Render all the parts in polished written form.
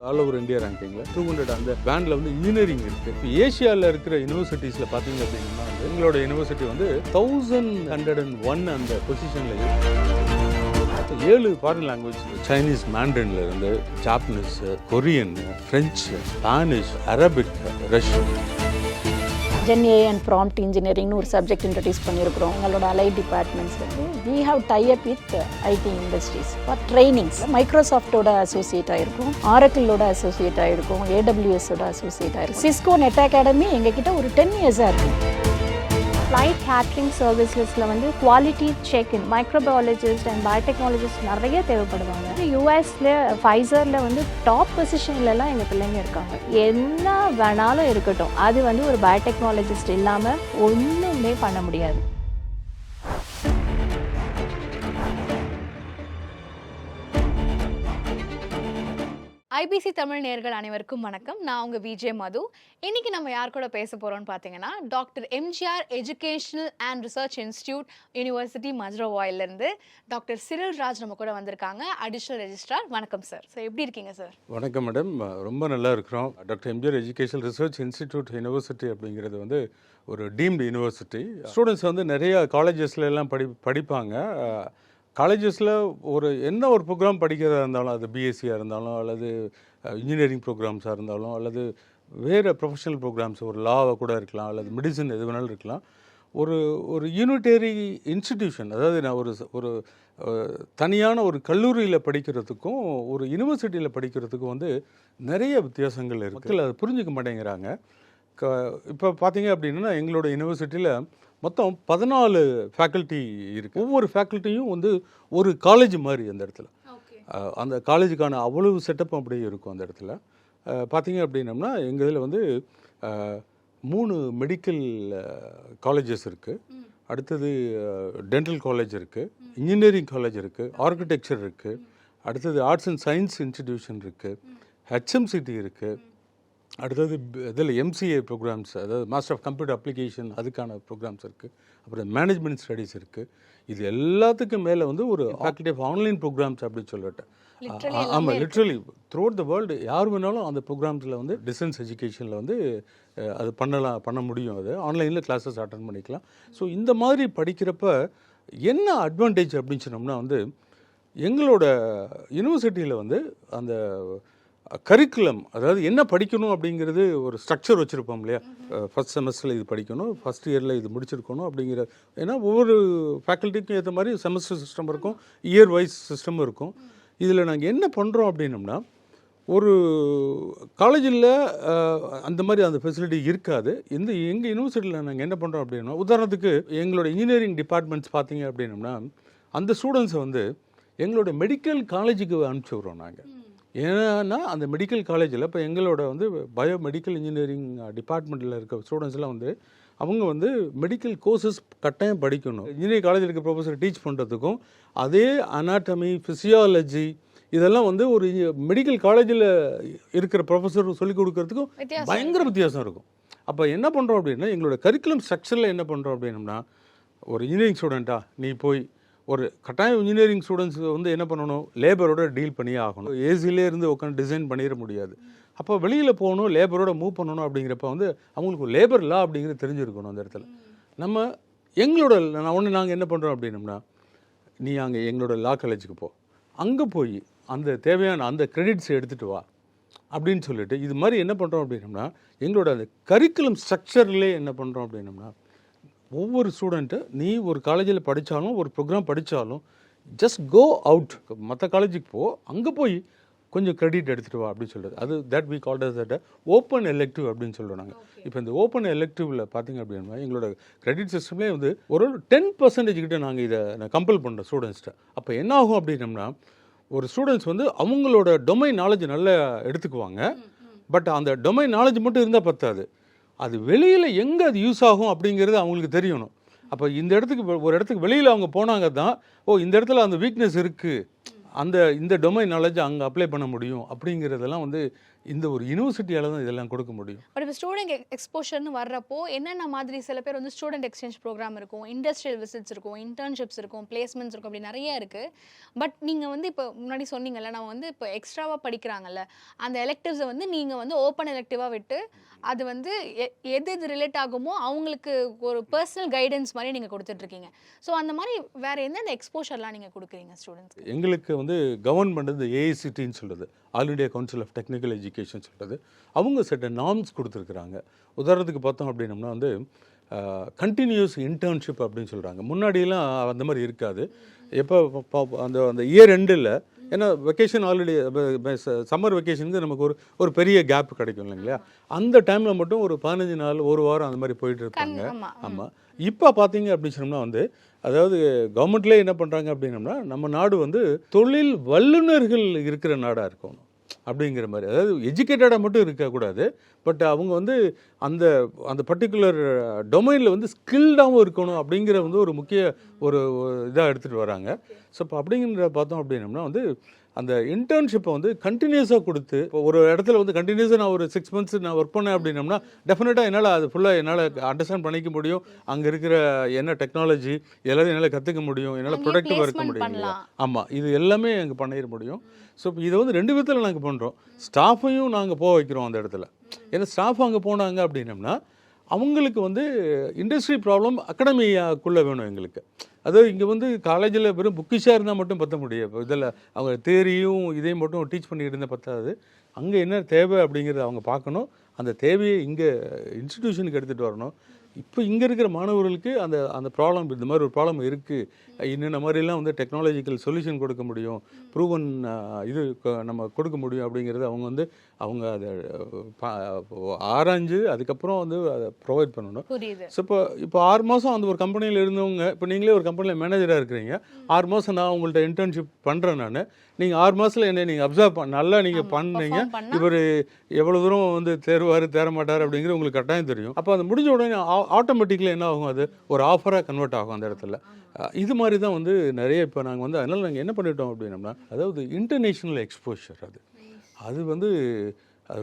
All over India ரேங்கிங்கில் 200 அந்த பேண்டில் வந்து இன்ஜினியரிங் இருக்குது. இப்போ ஏஷியாவில் இருக்கிற யூனிவர்சிட்டிஸில் பார்த்தீங்க அப்படின்னா எங்களோட யூனிவர்சிட்டி வந்து 1101 அந்த பொசிஷனில் இருக்குது. 7 ஃபாரின் லாங்குவேஜ், சைனீஸ் மேண்ட்ரின்ல இருந்து Japanese, Korean, French, Spanish, Arabic, Russian. GenAI and prompt இன்ஜினியரிங்னு ஒரு சப்ஜெக்ட் இன்ட்ரடியூஸ் பண்ணியிருக்கிறோம். எங்களோட அலைட் டிபார்ட்மெண்ட்ஸ் வந்து we have tie up with IT industries for trainings. மைக்ரோசாஃப்டோட அசோசியேட் ஆகிருக்கும், ஆரக்கிளோட அசோசியேட் ஆகிருக்கும், ஏடபிள்யூஎஸோட அசோசியேட் ஆகிருக்கும். சிஸ்கோ நெட் அகாடமி எங்ககிட்ட ஒரு 10 இயர்ஸாக இருக்குது. ஃப்ளைட் கேட்ரிங் சர்வீசஸில் வந்து quality check in microbiologist and biotechnologist நிறைய தேவைப்படுவாங்க. யூஎஸில் ஃபைசரில் வந்து டாப் பொசிஷன்லலாம் எங்கள் பிள்ளைங்க இருக்காங்க. என்ன வேணாலும் இருக்கட்டும், அது வந்து ஒரு பயோடெக்னாலஜிஸ்ட் இல்லாமல் ஒன்றுமே பண்ண முடியாது. ஐபிசி தமிழ் நேயர்கள் அனைவருக்கும் வணக்கம். நான் உங்கள் விஜே மது. இன்னைக்கு நம்ம யார் கூட பேச போகிறோம்னு பார்த்தீங்கன்னா doctor MGR educational and research institute university மதுரவாயிலிருந்து டாக்டர் சிரில் ராஜ் நம்ம கூட வந்திருக்காங்க, அடிஷனல் ரெஜிஸ்ட்ரார். வணக்கம் சார். ஸோ எப்படி இருக்கீங்க சார்? வணக்கம் மேடம், ரொம்ப நல்லா இருக்கிறோம். Doctor MGR educational research institute university அப்படிங்கிறது வந்து ஒரு டீம்டு யூனிவர்சிட்டி. ஸ்டூடெண்ட்ஸ் வந்து நிறைய காலேஜஸ்ல எல்லாம் படிப்பாங்க. காலேஜஸில் என்ன ஒரு ப்ரோக்ராம் படிக்கிறதா இருந்தாலும், அது பிஎஸ்சியாக இருந்தாலும் அல்லது இன்ஜினியரிங் ப்ரோக்ராம்ஸாக இருந்தாலும் அல்லது வேறு ப்ரொஃபஷனல் ப்ரோக்ராம்ஸ், ஒரு லாவை கூட இருக்கலாம் அல்லது மெடிசன் எது வேணாலும் இருக்கலாம். ஒரு யூனிட்டரி இன்ஸ்டிடியூஷன், அதாவது நான் ஒரு தனியான ஒரு கல்லூரியில் படிக்கிறதுக்கும் ஒரு யூனிவர்சிட்டியில் படிக்கிறதுக்கும் வந்து நிறைய வித்தியாசங்கள் இருக்குது. மக்கள் அதை புரிஞ்சிக்க மாட்டேங்கிறாங்க. இப்போ பார்த்தீங்க அப்படின்னா எங்களோட யூனிவர்சிட்டியில் மொத்தம் 14 ஃபேக்கல்ட்டி இருக்குது. ஒவ்வொரு ஃபேக்கல்ட்டியும் வந்து ஒரு காலேஜ் மாதிரி அந்த இடத்துல. அந்த காலேஜுக்கான அவ்வளவு செட்டப்பும் அப்படியே இருக்கும் அந்த இடத்துல. பார்த்தீங்க அப்படின்னம்னா எங்கள் இதில் வந்து 3 மெடிக்கல் காலேஜஸ் இருக்குது. அடுத்தது டென்டல் காலேஜ் இருக்குது, இன்ஜினியரிங் காலேஜ் இருக்குது, ஆர்கிடெக்சர் இருக்குது, அடுத்தது ஆர்ட்ஸ் அண்ட் சயின்ஸ் இன்ஸ்டிடியூஷன் இருக்குது, ஹெச்எம்சிடி இருக்குது, அடுத்தது இதில் எம்சிஏ ப்ரோக்ராம்ஸ், அதாவது மாஸ்டர் ஆஃப் கம்ப்யூட்டர் அப்ளிகேஷன், அதுக்கான ப்ரோக்ராம்ஸ் இருக்குது. அப்புறம் மேனேஜ்மெண்ட் ஸ்டடீஸ் இருக்குது. இது எல்லாத்துக்கும் மேலே வந்து ஒரு ஃபேக்கல்ட்டி ஆஃப் ஆன்லைன் ப்ரோக்ராம்ஸ் அப்படின்னு சொல்லிட்டு. ஆமாம், literally through out the world யார் வேணாலும் அந்த ப்ரோக்ராம்ஸில் வந்து டிஸ்டன்ஸ் எஜுகேஷனில் வந்து அது பண்ண முடியும். அது ஆன்லைனில் கிளாஸஸ் அட்டன் பண்ணிக்கலாம். ஸோ இந்த மாதிரி படிக்கிறப்ப என்ன அட்வான்டேஜ் அப்படின்னு சொன்னோம்னா வந்து எங்களோட யூனிவர்சிட்டியில் வந்து அந்த கரிக்குலம், அதாவது என்ன படிக்கணும் அப்படிங்கிறது ஒரு ஸ்ட்ரக்சர் வச்சுருப்போம் இல்லையா. ஃபஸ்ட் செமஸ்டரில் இது படிக்கணும், ஃபஸ்ட் இயரில் இது முடிச்சிருக்கணும் அப்படிங்கிற. ஏன்னா ஒவ்வொரு ஃபேக்கல்ட்டிக்கும் ஏற்ற மாதிரி செமஸ்டர் சிஸ்டம் இருக்கும், இயர் வைஸ் சிஸ்டம் இருக்கும். இதில் நாங்கள் என்ன பண்ணுறோம் அப்படின்னம்னா, ஒரு காலேஜில் அந்த மாதிரி அந்த ஃபெசிலிட்டி இருக்காது. எங்கள் யூனிவர்சிட்டியில் நாங்கள் என்ன பண்ணுறோம் அப்படின்னா, உதாரணத்துக்கு எங்களோட இன்ஜினியரிங் டிபார்ட்மெண்ட்ஸ் பார்த்தீங்க அப்படின்னம்னா அந்த ஸ்டூடெண்ட்ஸை வந்து எங்களோட மெடிக்கல் காலேஜுக்கு அனுப்பிச்சி விட்றோம் நாங்கள். ஏன்னா அந்த மெடிக்கல் காலேஜில் இப்போ எங்களோட வந்து பயோமெடிக்கல் இன்ஜினியரிங் டிபார்ட்மெண்ட்டில் இருக்க ஸ்டூடெண்ட்ஸ்லாம் வந்து அவங்க வந்து மெடிக்கல் கோர்சஸ் கட்டாயம் படிக்கணும். இன்ஜினியரிங் காலேஜில் இருக்க ப்ரொஃபஸர் டீச் பண்ணுறதுக்கும் அதே அனாட்டமி, ஃபிசியாலஜி இதெல்லாம் வந்து ஒரு மெடிக்கல் காலேஜில் இருக்கிற ப்ரொஃபஸர் சொல்லிக் கொடுக்கறதுக்கும் பயங்கர வித்தியாசம் இருக்கும். அப்போ என்ன பண்ணுறோம் அப்படின்னா, எங்களோட கரிக்குலம் ஸ்ட்ரக்சரில் என்ன பண்ணுறோம் அப்படின்னம்னா, ஒரு இன்ஜினியரிங் ஸ்டூடெண்ட்டாக நீ போய் ஒரு கட்டாயம் இன்ஜினியரிங் ஸ்டூடெண்ட்ஸ் வந்து என்ன பண்ணணும், லேபரோட டீல் பண்ணியே ஆகணும். ஏசிலே இருந்து உட்காந்து டிசைன் பண்ணிட முடியாது. அப்போ வெளியில் போகணும், லேபரோட மூவ் பண்ணணும். அப்படிங்கிறப்ப வந்து அவங்களுக்கு லேபர் லா அப்படிங்கிறது தெரிஞ்சிருக்கணும் அந்த இடத்துல. நாங்கள் என்ன பண்ணுறோம் அப்படின்னம்னா, நீ அங்கே எங்களோட லா காலேஜுக்கு போ, அங்கே போய் அந்த தேவையான அந்த கிரெடிட்ஸ் எடுத்துகிட்டு வா அப்படின்னு சொல்லிட்டு இது மாதிரி என்ன பண்ணுறோம் அப்படின்னம்னா, எங்களோட அந்த கரிக்குலம் ஸ்ட்ரக்சர்லேயே என்ன பண்ணுறோம் அப்படின்னம்னா, ஒவ்வொரு ஸ்டூடெண்ட்டு நீ ஒரு காலேஜில் படித்தாலும் ஒரு ப்ரோக்ராம் படித்தாலும் ஜஸ்ட் கோ அவுட், மற்ற காலேஜுக்கு போ, அங்கே போய் கொஞ்சம் கிரெடிட் எடுத்துகிட்டு வா அப்படின்னு சொல்கிறது. அது that we called as that open elective அப்படின்னு சொல்கிறோம் நாங்கள். இப்போ இந்த ஓப்பன் எலெக்டிவில் பார்த்திங்க அப்படின்னா எங்களோட கிரெடிட் சிஸ்டம்லேயே வந்து ஒரு 10% கிட்ட நாங்கள் இதை கம்பல் பண்ணுறோம் ஸ்டூடெண்ட்ஸ்கிட்ட. அப்போ என்ன ஆகும் அப்படின்னம்னா, ஒரு ஸ்டூடெண்ட்ஸ் வந்து அவங்களோட டொமைன் நாலேஜ் நல்லா எடுத்துக்குவாங்க. பட் அந்த டொமைன் நாலேஜ் மட்டும் இருந்தால் பத்தாது, அது வெளியில் எங்கே அது யூஸ் ஆகும் அப்படிங்கிறது அவங்களுக்கு தெரியணும். அப்போ ஒரு இடத்துக்கு வெளியில் அவங்க போனாங்க தான், இந்த இடத்துல அந்த வீக்னஸ் இருக்குது, இந்த டொமைன் நாலேஜ் அங்கே அப்ளை பண்ண முடியும் அப்படிங்கிறதெல்லாம் வந்து இந்த ஒரு யூனிவர்சிட்டியால் தான் இதெல்லாம் கொடுக்க முடியும். பட் இப்போ ஸ்டூடெண்ட் எக்ஸ்போஷர்னு வர்றப்போ என்னென்ன மாதிரி சில பேர் வந்து ஸ்டூடெண்ட் எக்ஸ்சேஞ்ச் ப்ரோக்ராம் இருக்கும், இண்டஸ்ட்ரியல் விசிட்ஸ் இருக்கும், இன்டர்ன்ஷிப்ஸ் இருக்கும், பிளேஸ்மெண்ட்ஸ் இருக்கும், அப்படி நிறைய இருக்குது. பட் நீங்கள் வந்து இப்போ முன்னாடி சொன்னீங்கல்ல, நம்ம வந்து இப்போ எக்ஸ்ட்ராவாக படிக்கிறாங்கல்ல, அந்த எலெக்டிவ்ஸை வந்து நீங்கள் வந்து ஓப்பன் எலெக்டிவாக விட்டு அது வந்து எது ரிலேட் ஆகுமோ அவங்களுக்கு ஒரு பர்சனல் கைடன்ஸ் மாதிரி நீங்கள் கொடுத்துட்ருக்கீங்க. ஸோ அந்த மாதிரி வேறு எந்தெந்த எக்ஸ்போஷர்லாம் நீங்கள் கொடுக்குறீங்க ஸ்டூடெண்ட்ஸ்க்கு? எங்களுக்கு வந்து கவர்மெண்ட் இந்த ஏஐசிடின்னு சொல்கிறது, all India council of technical education சொல்கிறது, அவங்க சில நார்ம்ஸ் கொடுத்துருக்குறாங்க. உதாரணத்துக்கு பார்த்தோம் அப்படின்னம்னா வந்து கண்டினியூஸ் இன்டர்ன்ஷிப் அப்படின்னு சொல்கிறாங்க. முன்னாடியெல்லாம் அந்த மாதிரி இருக்காது. எப்போ அந்த இயர் எண்டில், ஏன்னா வெக்கேஷன் ஆல்ரெடி சம்மர் வெக்கேஷனுக்கு நமக்கு ஒரு பெரிய கேப் கிடைக்கும் இல்லைங்களா, அந்த டைமில் மட்டும் ஒரு 15 நாள், ஒரு வாரம் அந்த மாதிரி போயிட்டு இருப்பாங்க. ஆமாம். இப்போ பார்த்தீங்க அப்படின்னு சொன்னோம்னா வந்து, அதாவது கவர்மெண்ட்லேயே என்ன பண்ணுறாங்க அப்படின்னம்னா, நம்ம நாடு வந்து தொழில் வல்லுநர்கள் இருக்கிற நாடாக இருக்கணும் அப்படிங்கிற மாதிரி. அதாவது எஜுகேட்டடாக மட்டும் இருக்கக்கூடாது, பட் அவங்க வந்து அந்த அந்த பர்டிகுலர் டொமைனில் வந்து ஸ்கில்டாகவும் இருக்கணும் அப்படிங்கிற வந்து ஒரு முக்கிய ஒரு இதாக எடுத்துகிட்டு வராங்க. ஸோ இப்போ அப்படிங்கிற பார்த்தோம் அப்படின்னம்னா வந்து அந்த இன்டர்ன்ஷிப்பை வந்து கண்டினியூஸாக கொடுத்து, இப்போ ஒரு இடத்துல வந்து கண்டினியூஸாக நான் ஒரு 6 months நான் ஒர்க் பண்ணேன் அப்படின்னம்னா டெஃபினட்டாக என்னால் அது ஃபுல்லாக என்னால் அண்டர்ஸ்டாண்ட் பண்ணிக்க முடியும். அங்கே இருக்கிற என்ன டெக்னாலஜி எல்லாத்தையும் என்னால் கற்றுக்க முடியும், என்னால் ப்ரொடக்டிவாக இருக்க முடியும். ஆமாம், இது எல்லாமே அங்கே பண்ணிட முடியும். ஸோ இப்போ இதை வந்து 2 விதத்தில் நாங்கள் பண்ணுறோம். ஸ்டாஃபையும் நாங்கள் போக வைக்கிறோம் அந்த இடத்துல. ஏன்னா ஸ்டாஃப் அங்கே போனாங்க அப்படின்னம்னா அவங்களுக்கு வந்து இண்டஸ்ட்ரி ப்ராப்ளம் அகாடமிக்குள்ளே வேணும் எங்களுக்கு. அதாவது இங்கே வந்து காலேஜில் வெறும் புக்கிஷாக இருந்தால் மட்டும் பற்ற முடியாது. இதில் அவங்க தேரியும் இதையும் மட்டும் டீச் பண்ணிக்கிட்டு இருந்தால் பற்றாது. அங்கே என்ன தேவை அப்படிங்கிறத அவங்க பார்க்கணும். அந்த தேவையை இங்கே இன்ஸ்டிடியூஷனுக்கு எடுத்துகிட்டு வரணும். இப்போ இங்கே இருக்கிற மாணவர்களுக்கு அந்த ப்ராப்ளம், இந்த மாதிரி ஒரு ப்ராப்ளம் இருக்குது, இன்னும் மாதிரிலாம் வந்து டெக்னாலஜிக்கல் சொல்யூஷன் கொடுக்க முடியும், ப்ரூவன் இது நம்ம கொடுக்க முடியும் அப்படிங்கிறது அவங்க அதை ஆராய்ஞ்சு அதுக்கப்புறம் வந்து அதை ப்ரொவைட் பண்ணணும். ஸோ இப்போ 6 மாதம் அந்த ஒரு கம்பெனியில் இருந்தவங்க, இப்போ நீங்களே ஒரு கம்பெனியில் மேனேஜராக இருக்கிறீங்க, 6 மாதம் நான் உங்கள்கிட்ட இன்டர்ன்ஷிப் பண்ணுறேன். நீங்கள் 6 மாதத்தில் என்னை நீங்கள் அப்சர்வ் நல்லா நீங்கள் பண்ணீங்க, இவர் எவ்வளோ தூரம் வந்து தேர மாட்டார் அப்படிங்கிற உங்களுக்கு கட்டாயம் தெரியும். அப்போ அது முடிஞ்ச உடனே ஆட்டோமேட்டிக்கலி என்ன ஆகும், அது ஒரு ஆஃபராக கன்வெர்ட் ஆகும் அந்த இடத்துல. இது மாதிரி தான் வந்து நிறைய இப்போ நாங்கள் வந்து அதனால் நாங்கள் என்ன பண்ணிட்டோம் அப்படின்னம்னா, அதாவது இன்டர்நேஷ்னல் எக்ஸ்போஷர் அது வந்து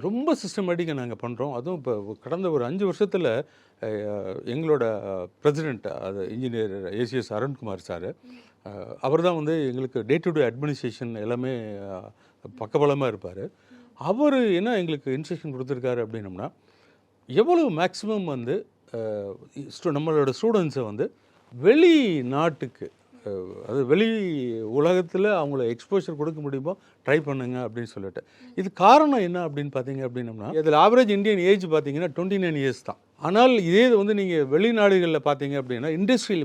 ரொம்ப சிஸ்டமேட்டிக்காக நாங்கள் பண்ணுறோம். அதுவும் இப்போ கடந்த ஒரு 5 வருஷத்தில் எங்களோட பிரசிடெண்ட், அது இன்ஜினியர் ஏசிஎஸ் அருண்குமார் சார், அவர் தான் வந்து எங்களுக்கு டே டு டே அட்மினிஸ்ட்ரேஷன் எல்லாமே பக்கபலமாக இருப்பார். அவர் என்ன எங்களுக்கு இன்ஸ்ட்ரக்ஷன் கொடுத்துருக்காரு அப்படின்னம்னா, எவ்வளவு மேக்ஸிமம் வந்து நம்மளோட ஸ்டூடெண்ட்ஸை வந்து வெளிநாட்டுக்கு, அது வெளி உலகத்தில் அவங்கள எக்ஸ்போஷர் கொடுக்க முடியுமோ ட்ரை பண்ணுங்க அப்படின்னு சொல்லிட்டு. இது காரணம் என்ன அப்படின்னு பார்த்தீங்க அப்படின்னம்னா, இதில் ஆவரேஜ் இந்தியன் ஏஜ் பார்த்தீங்கன்னா 29 years தான். ஆனால் இதே வந்து நீங்கள் வெளிநாடுகளில் பார்த்தீங்க அப்படின்னா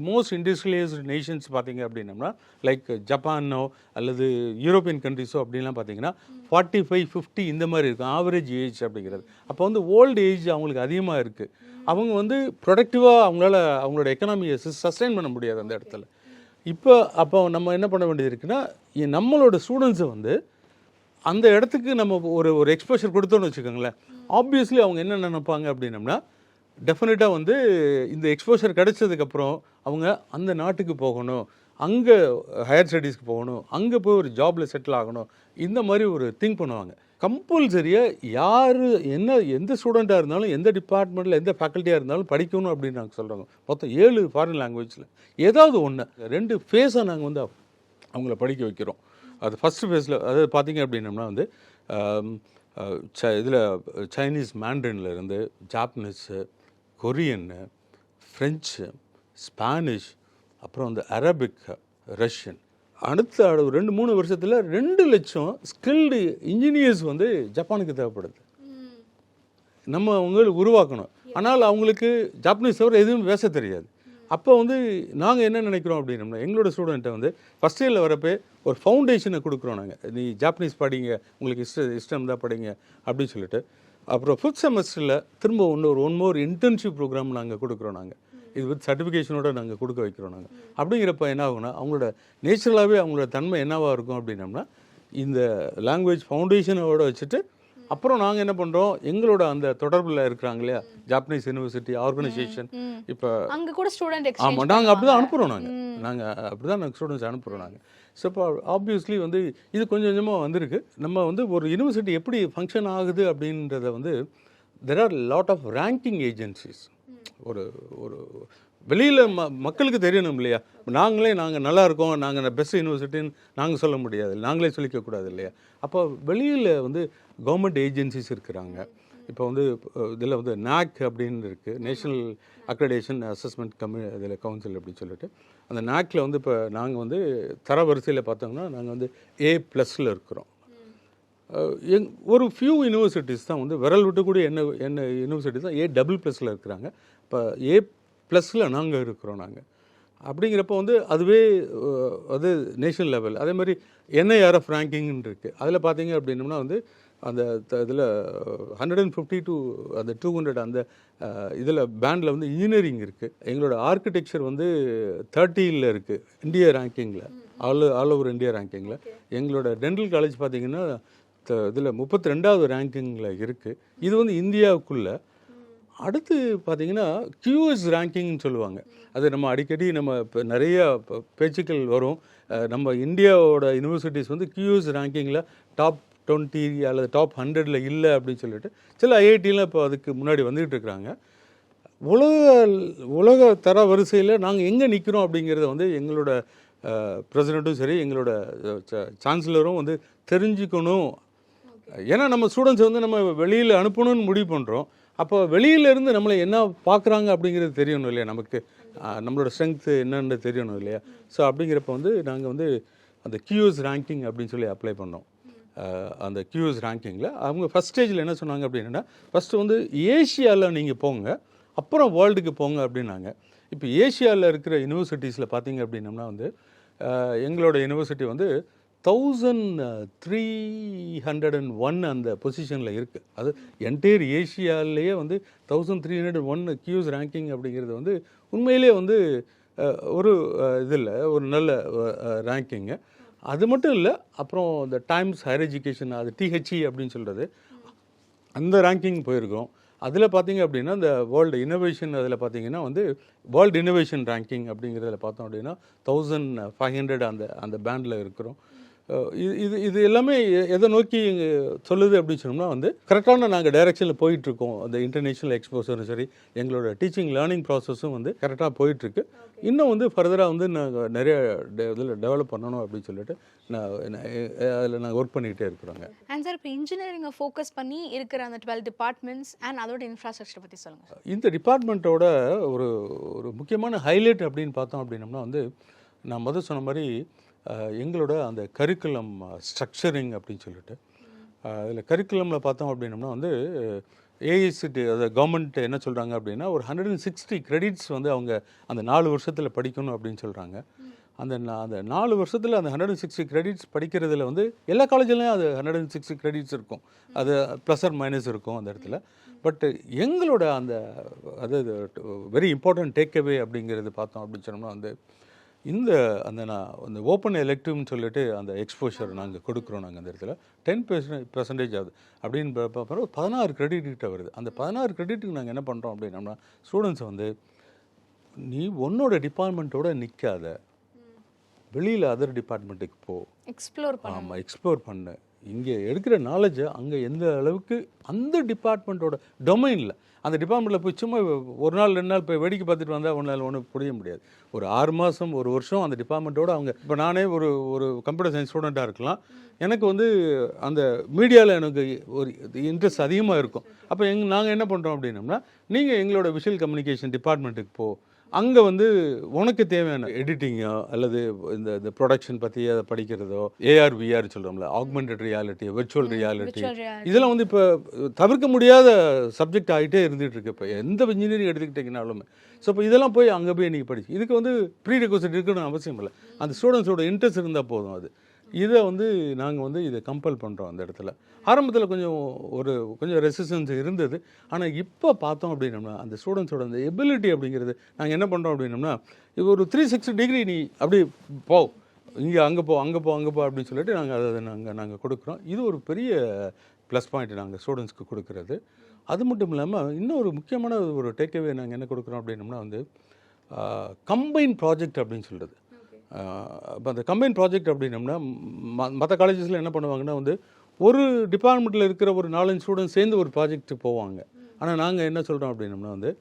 மோஸ்ட் இண்டஸ்ட்ரியலைஸ்டு நேஷன்ஸ் பார்த்தீங்க அப்படின்னம்னா, லைக் ஜப்பானோ அல்லது யூரோப்பியன் கண்ட்ரிஸோ அப்படின்லாம் பார்த்தீங்கன்னா 45-50 இந்த மாதிரி இருக்கும் ஆவரேஜ் ஏஜ் அப்படிங்கிறது. அப்போ வந்து ஓல்டு ஏஜ் அவங்களுக்கு அதிகமாக இருக்குது. அவங்க வந்து ப்ரொடக்டிவாக அவங்களோட எக்கனாமியை சஸ்டெயின் பண்ண முடியாது அந்த இடத்துல. அப்போ நம்ம என்ன பண்ண வேண்டியது இருக்குன்னா, நம்மளோட ஸ்டூடெண்ட்ஸை வந்து அந்த இடத்துக்கு நம்ம ஒரு எக்ஸ்போஷர் கொடுத்தோன்னு வச்சுக்கோங்களேன், ஆப்வியஸ்லி அவங்க என்ன நினைப்பாங்க அப்படின்னம்னா, டெஃபினட்டாக வந்து இந்த எக்ஸ்போஷர் கிடைச்சதுக்கப்புறம் அவங்க அந்த நாட்டுக்கு போகணும், அங்கே ஹையர் ஸ்டடீஸ்க்கு போகணும், அங்கே போய் ஒரு ஜாபில் செட்டில் ஆகணும், இந்த மாதிரி ஒரு திங்க் பண்ணுவாங்க. கம்பல்சரியாக எந்த ஸ்டூடெண்ட்டாக இருந்தாலும், எந்த டிபார்ட்மெண்ட்டில் எந்த ஃபேக்கல்ட்டியாக இருந்தாலும் படிக்கணும் அப்படின்னு நாங்கள் சொல்கிறோங்க. மொத்தம் 7 ஃபாரின் லாங்குவேஜில் ஏதாவது 2 ஃபேஸாக நாங்கள் வந்து அவங்கள படிக்க வைக்கிறோம். அது ஃபஸ்ட்டு ஃபேஸில் அதாவது பார்த்தீங்க அப்படின்னம்னா வந்து இதில் சைனீஸ் மேண்ட்ரின்ல இருந்து ஜாப்பனீஸு, கொரியன்னு, ஃப்ரெஞ்சு, ஸ்பானிஷ், அப்புறம் வந்து அரபிக், ரஷ்யன். அடுத்த 2-3 வருஷத்தில் 2 லட்சம் ஸ்கில்டு இன்ஜினியர்ஸ் வந்து ஜப்பானுக்கு தேவைப்படுது. நம்ம அவங்களுக்கு உருவாக்கணும். ஆனால் அவங்களுக்கு ஜாப்பனீஸ் தவிர எதுவும் பேச தெரியாது. அப்போ வந்து நாங்கள் என்ன நினைக்கிறோம் அப்படின்னம்னா, எங்களோட ஸ்டூடெண்ட்டை வந்து ஃபஸ்ட் இயரில் வரப்போ ஒரு ஃபவுண்டேஷனை கொடுக்குறோம் நாங்கள். நீ ஜாப்பனீஸ் படிங்க, உங்களுக்கு இஷ்டம் தான் படிங்க அப்படின்னு சொல்லிட்டு. அப்புறம் 5th செமஸ்டரில் திரும்ப ஒரு 1 more இன்டர்ன்ஷிப் ப்ரோக்ராம் நாங்கள் கொடுக்குறோம். நாங்கள் இது வித் சர்டிஃபிகேஷனோட நாங்கள் கொடுக்க வைக்கிறோம். நாங்கள் அப்படிங்கிறப்ப என்ன ஆகும்னா, அவங்களோட நேச்சுரலாகவே அவங்களோட தன்மை என்னவாக இருக்கும் அப்படின்னம்னா, இந்த லாங்குவேஜ் ஃபவுண்டேஷனோட வச்சுட்டு அப்புறம் நாங்கள் என்ன பண்ணுறோம், எங்களோட அந்த தொடர்பில் இருக்கிறாங்க இல்லையா ஜாப்பனீஸ் யூனிவர்சிட்டி ஆர்கனைசேஷன், இப்போ அங்க கூட ஸ்டூடெண்ட் ஆமாம் நாங்கள் அப்படி தான் அனுப்புகிறோம், நாங்கள் அப்படி தான் நாங்கள் ஸ்டூடெண்ட்ஸ் அனுப்புகிறோம் நாங்கள். ஸோ இப்போ ஆப்வியஸ்லி வந்து இது கொஞ்சம் கொஞ்சமாக வந்திருக்கு. நம்ம வந்து ஒரு யூனிவர்சிட்டி எப்படி ஃபங்க்ஷன் ஆகுது அப்படின்றத வந்து there are lot of ranking agencies. ஒரு ஒரு வெளியில் மக்களுக்கு தெரியணும் இல்லையா, நாங்கள் நல்லா இருக்கோம், நாங்கள் பெஸ்ட் யூனிவர்சிட்டின்னு நாங்கள் சொல்ல முடியாது, நாங்களே சொல்லிக்கக்கூடாது இல்லையா. அப்போ வெளியில் வந்து கவர்மெண்ட் ஏஜென்சிஸ் இருக்கிறாங்க. இப்போ வந்து இதில் வந்து NAAC அப்படின்னு இருக்குது, நேஷ்னல் அக்ரெடிடேஷன் அசஸ்மெண்ட் இதில் கவுன்சில் அப்படின்னு சொல்லிட்டு. அந்த NAACல வந்து இப்போ நாங்கள் வந்து தரவரிசையில் பார்த்தோம்னா நாங்கள் வந்து A+ இருக்கிறோம். ஒரு ஃபியூ யூனிவர்சிட்டிஸ் தான் வந்து விரல் விட்டுக்கூடிய என்ன யூனிவர்சிட்டிஸ் தான் A++ இருக்கிறாங்க. இப்போ A+ல நாங்கள் இருக்கிறோம். நாங்கள் அப்படிங்கிறப்ப வந்து அதுவே அது நேஷனல் லெவல். அதே மாதிரி NIRF ரேங்கிங்னு இருக்குது. அதில் பார்த்தீங்க அப்படின்னம்னா வந்து அந்த இதில் 150 to அந்த 200 அந்த இதில் பேண்டில் வந்து இன்ஜினியரிங் இருக்குது. எங்களோட ஆர்கிடெக்சர் வந்து 30ல் இருக்குது இந்தியா ரேங்கிங்கில், ஆல் ஓவர் இந்தியா ரேங்கிங்கில். எங்களோட டென்டல் காலேஜ் பார்த்திங்கன்னா இதில் 32வது ரேங்கிங்கில் இருக்குது. இது வந்து இந்தியாவுக்குள்ளே. அடுத்து பார்த்திங்கன்னா QS ரேங்கிங்னு சொல்லுவாங்க. அது நம்ம அடிக்கடி நம்ம இப்போ நிறைய பேச்சுக்கள் வரும். நம்ம இந்தியாவோட யூனிவர்சிட்டிஸ் வந்து QS ரேங்கிங்கில் டாப் 20 அல்லது டாப் 100ல் இல்லை அப்படின்னு சொல்லிட்டு சில IITலாம் இப்போ அதுக்கு முன்னாடி வந்துகிட்டு இருக்கிறாங்க. உலக தர வரிசையில் நாங்கள் எங்கே நிற்கிறோம் அப்படிங்கிறத வந்து எங்களோட பிரசிடெண்ட்டும் சரி எங்களோட சான்சலரும் வந்து தெரிஞ்சுக்கணும். ஏன்னா நம்ம ஸ்டூடெண்ட்ஸ் வந்து நம்ம வெளியில் அனுப்பணும்னு முடிவு பண்ணுறோம். அப்போ வெளியிலேருந்து நம்மளை என்ன பார்க்குறாங்க அப்படிங்கிறது தெரியணும் இல்லையா, நமக்கு நம்மளோட ஸ்ட்ரென்த்து என்னென்னு தெரியணும் இல்லையா. ஸோ அப்படிங்கிறப்ப வந்து நாங்கள் வந்து அந்த QS ரேங்கிங் அப்படின்னு சொல்லி அப்ளை பண்ணோம். அந்த QS ரேங்கிங்கில் அவங்க ஃபஸ்ட் ஸ்டேஜில் என்ன சொன்னாங்க அப்படின்னா, ஃபஸ்ட்டு வந்து ஏஷியாவில் நீங்கள் போங்க, அப்புறம் வேர்ல்டுக்கு போங்க அப்படின்னாங்க. இப்போ ஏஷியாவில் இருக்கிற யூனிவர்சிட்டிஸில் பார்த்தீங்க அப்படின்னம்னா வந்து எங்களோட யூனிவர்சிட்டி வந்து 1301 அந்த பொசிஷனில் இருக்குது. அது என்டையர் ஏஷியாவிலேயே வந்து 1301 QS ரேங்கிங் அப்படிங்கிறது வந்து உண்மையிலே வந்து ஒரு இதில் ஒரு நல்ல ரேங்கிங்கு. அது மட்டும் இல்லை, அப்புறம் இந்த டைம்ஸ் ஹையர் எஜுகேஷன், அது THE அப்படின்னு சொல்கிறது, அந்த ரேங்கிங் போயிருக்கோம். அதில் பார்த்தீங்க அப்படின்னா இந்த வேர்ல்டு இனோவேஷன் அதில் பார்த்தீங்கன்னா வந்து வேர்ல்டு இனோவேஷன் ரேங்கிங் அப்படிங்கிறதுல பார்த்தோம் அப்படின்னா 1500 அந்த பேண்டில் இருக்கிறோம். இது எல்லாமே எதை நோக்கி சொல்லுது அப்படின்னு சொன்னோம்னா வந்து கரெக்டான நாங்கள் டைரெக்ஷனில் போயிட்டுருக்கோம். அந்த இன்டர்நேஷ்னல் எக்ஸ்போசரும் சரி எங்களோட டீச்சிங் லேர்னிங் ப்ராசஸும் வந்து கரெக்டாக போயிட்டுருக்கு. இன்னும் வந்து ஃபர்தராக வந்து நாங்கள் நிறைய இதில் டெவலப் பண்ணணும் அப்படின்னு சொல்லிட்டு அதில் நாங்கள் ஒர்க் பண்ணிக்கிட்டே இருக்கிறோங்க. அண்ட் சார், இப்போ இன்ஜினியரிங்கை ஃபோக்கஸ் பண்ணி இருக்கிற அந்த 12 டிபார்ட்மெண்ட்ஸ் அண்ட் அதோட இன்ஃப்ராஸ்ட்ரக்சர் பற்றி சொல்லுங்கள். இந்த டிபார்ட்மெண்ட்டோட ஒரு முக்கியமான ஹைலைட் அப்படின்னு பார்த்தோம் அப்படின்னம்னா வந்து நான் முதல் சொன்ன மாதிரி எங்களோட அந்த கரிக்குலம் ஸ்ட்ரக்சரிங் அப்படின்னு சொல்லிட்டு அதில் கரிக்குலமில் பார்த்தோம் அப்படின்னம்னா வந்து ஏஐசிடி அது கவர்மெண்ட் என்ன சொல்கிறாங்க அப்படின்னா ஒரு 160 கிரெடிட்ஸ் வந்து அவங்க அந்த 4 வருஷத்தில் படிக்கணும் அப்படின்னு சொல்கிறாங்க. அந்த 4 வருஷத்தில் அந்த 160 கிரெடிட்ஸ் படிக்கிறதுல வந்து எல்லா காலேஜ்லையும் அது 160 கிரெடிட்ஸ் இருக்கும், அது ப்ளஸ் ஆர் மைனஸ் இருக்கும் அந்த இடத்துல. பட் எங்களோட அந்த அது வெரி இம்பார்ட்டன்ட் டேக்அவே அப்படிங்கிறது பார்த்தோம் அப்படின்னு சொன்னோம்னா வந்து அந்த ஓப்பன் எலெக்டிவ்னு சொல்லிட்டு அந்த எக்ஸ்போஷர் நாங்கள் கொடுக்குறோம். நாங்கள் அந்த இடத்துல 10% ஆகுது அப்படின்னு பார்க்குறோம். 16 கிரெடிட் கிட்ட வருது. அந்த 16 கிரெடிட்டுக்கு நாங்கள் என்ன பண்ணுறோம் அப்படின்னம்னா ஸ்டூடெண்ட்ஸ் வந்து நீ உன்னோட டிபார்ட்மெண்ட்டோட நிற்காத, வெளியில் அதர் டிபார்ட்மெண்ட்டுக்கு போ, எக்ஸ்ப்ளோர் பண்ணு. ஆமாம், எக்ஸ்ப்ளோர் பண்ணு. இங்கே எடுக்கிற நாலேஜை அங்கே எந்த அளவுக்கு அந்த டிபார்ட்மெண்ட்டோட டொமைனில் அந்த டிபார்ட்மெண்ட்டில் போய் சும்மா ஒரு நாள் 2 நாள் போய் வேடிக்கை பார்த்துட்டு வந்தால் ஒன்றும் புரிய முடியாது. ஒரு 6 மாதம் 1 வருஷம் அந்த டிபார்ட்மெண்ட்டோடு அவங்க இப்போ நானே ஒரு கம்ப்யூட்டர் சயின்ஸ் ஸ்டூடெண்ட்டாக இருக்கலாம், எனக்கு வந்து அந்த மீடியாவில் எனக்கு ஒரு இன்ட்ரெஸ்ட் அதிகமாக இருக்கும். அப்போ நாங்கள் என்ன பண்ணுறோம் அப்படின்னம்னா நீங்கள் எங்களோட விஷுவல் கம்யூனிகேஷன் டிபார்ட்மெண்ட்டுக்கு போ, அங்கே வந்து உனக்கு தேவையான எடிட்டிங்கோ அல்லது இந்த ப்ரொடக்ஷன் பற்றி அதை படிக்கிறதோ, AR VR சொல்கிறோம்ல, ஆக்மெண்டட் ரியாலிட்டி, விர்ச்சுவல் ரியாலிட்டி, இதெல்லாம் வந்து இப்போ தவிர்க்க முடியாத சப்ஜெக்ட் ஆகிட்டே இருந்துகிட்டு இருக்கு. இப்போ எந்த இன்ஜினியரிங் எடுத்துக்கிட்டிங்கனாலுமே ஸோ இப்போ இதெல்லாம் போய் அங்கே போய் நீங்கள் படிச்சு இதுக்கு வந்து ப்ரீ ரெக்வசிட் இருக்கணும்னு அவசியம் இல்லை. அந்த ஸ்டூடெண்ட்ஸோட இன்ட்ரெஸ்ட் இருந்தால் போதும். அது இதை வந்து நாங்கள் வந்து இதை கம்பல் பண்ணுறோம். அந்த இடத்துல ஆரம்பத்தில் கொஞ்சம் ரெசிஸ்டன்ஸ் இருந்தது. ஆனால் இப்போ பார்த்தோம் அப்படின்னம்னா அந்த ஸ்டூடெண்ட்ஸோட அந்த எபிலிட்டி அப்படிங்கிறது நாங்கள் என்ன பண்ணுறோம் அப்படின்னம்னா இது ஒரு 360 டிகிரி நீ அப்படி போ, இங்கே அங்கே போ அப்படின்னு சொல்லிட்டு நாங்கள் கொடுக்குறோம். இது ஒரு பெரிய ப்ளஸ் பாயிண்ட் நாங்கள் ஸ்டூடெண்ட்ஸ்க்கு கொடுக்குறது. அது மட்டும் இல்லாமல் இன்னொரு முக்கியமான ஒரு டேக்அவே நாங்கள் என்ன கொடுக்குறோம் அப்படின்னோம்னா வந்து கம்பைன் ப்ராஜெக்ட் அப்படின்னு சொல்கிறது. இப்போ அந்த கம்பைன் ப்ராஜெக்ட் அப்படின்னோம்னா மற்ற காலேஜஸில் என்ன பண்ணுவாங்கன்னா வந்து ஒரு டிபார்ட்மெண்ட்டில் இருக்கிற ஒரு 4-5 ஸ்டூடெண்ட்ஸ் சேர்ந்து ஒரு ப்ராஜெக்ட் போவாங்க. ஆனால் நாங்கள் என்ன சொல்கிறோம் அப்படின்னோம்னா வந்து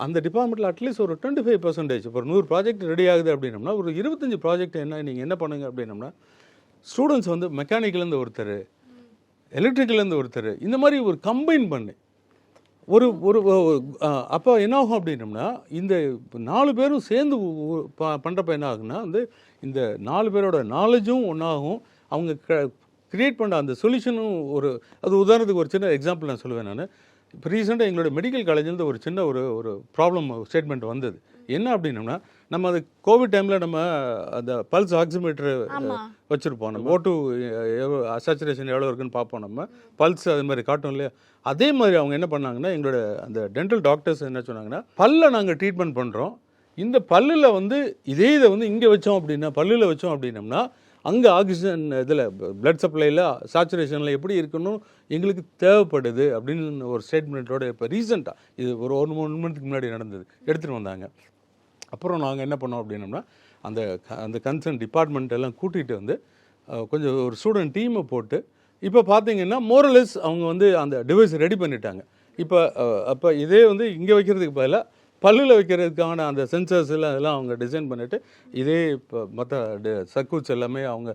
அந்த டிபார்ட்மெண்ட்டில் அட்லீஸ்ட் ஒரு 25%, இப்போ ஒரு 100 ப்ராஜெக்ட் ரெடி ஆகுது அப்படின்னோம்னா ஒரு 25 ப்ராஜெக்ட் நீங்கள் என்ன பண்ணுங்க அப்படின்னோம்னா ஸ்டூடெண்ட்ஸ் வந்து மெக்கானிக்கலேருந்து ஒருத்தர், எலக்ட்ரிக்கலேருந்து ஒருத்தர், இந்த மாதிரி ஒரு கம்பைன் பண்ணி ஒரு ஒரு அப்போ என்ன ஆகும் அப்படின்னோம்னா இந்த 4 பேரும் சேர்ந்து பண்ணுறப்ப என்ன ஆகுன்னா வந்து இந்த 4 பேரோட நாலேஜும் ஒன்றாகும். அவங்க க்ரியேட் பண்ண அந்த சொல்யூஷனும் அது உதாரணத்துக்கு ஒரு சின்ன எக்ஸாம்பிள் நான் சொல்லுவேன். நான் இப்போ ரீசெண்டாக எங்களோட மெடிக்கல் காலேஜ்லேருந்து ஒரு சின்ன ஒரு ப்ராப்ளம் ஸ்டேட்மெண்ட் வந்தது. என்ன அப்படின்னோம்னா நம்ம அது கோவிட் டைமில் நம்ம அந்த பல்ஸ் ஆக்சிமீட்டர் வச்சுருப்போம். நம்ம O2 சேச்சுரேஷன் எவ்வளோ இருக்குன்னு பார்ப்போம். நம்ம பல்ஸ் அது மாதிரி காட்டும் இல்லையா? அதே மாதிரி அவங்க என்ன பண்ணாங்கன்னா எங்களோட அந்த டென்டல் டாக்டர்ஸ் என்ன சொன்னாங்கன்னா பல்லை நாங்கள் ட்ரீட்மெண்ட் பண்ணுறோம். இந்த பல்லில் வந்து இதை வந்து இங்கே வச்சோம் அப்படின்னா பல்லில் வச்சோம் அப்படின்னம்னா அங்கே ஆக்சிஜன் இதில் பிளட் சப்ளையில் சேச்சுரேஷனில் எப்படி இருக்கணும் எங்களுக்கு தேவைப்படுது அப்படின்னு ஒரு ஸ்டேட்மெண்ட்டோட இப்போ ரீசெண்டாக இது ஒரு 1-3 மணிக்கு முன்னாடி நடந்தது எடுத்துகிட்டு வந்தாங்க. அப்புறம் நாங்கள் என்ன பண்ணோம் அப்படின்னோம்னா அந்த கன்சர்ன் டிபார்ட்மெண்ட் எல்லாம் கூட்டிகிட்டு வந்து கொஞ்சம் ஒரு ஸ்டூடெண்ட் டீமை போட்டு இப்போ பார்த்தீங்கன்னா மோரலஸ் அவங்க வந்து அந்த டிவைஸ் ரெடி பண்ணிட்டாங்க. அப்போ இதே வந்து இங்கே வைக்கிறதுக்கு பதிலாக பல்லில் வைக்கிறதுக்கான அந்த சென்சர்ஸ் அதெல்லாம் அவங்க டிசைன் பண்ணிவிட்டு இதே இப்போ மற்ற சர்க்யூட்ஸ் எல்லாமே அவங்க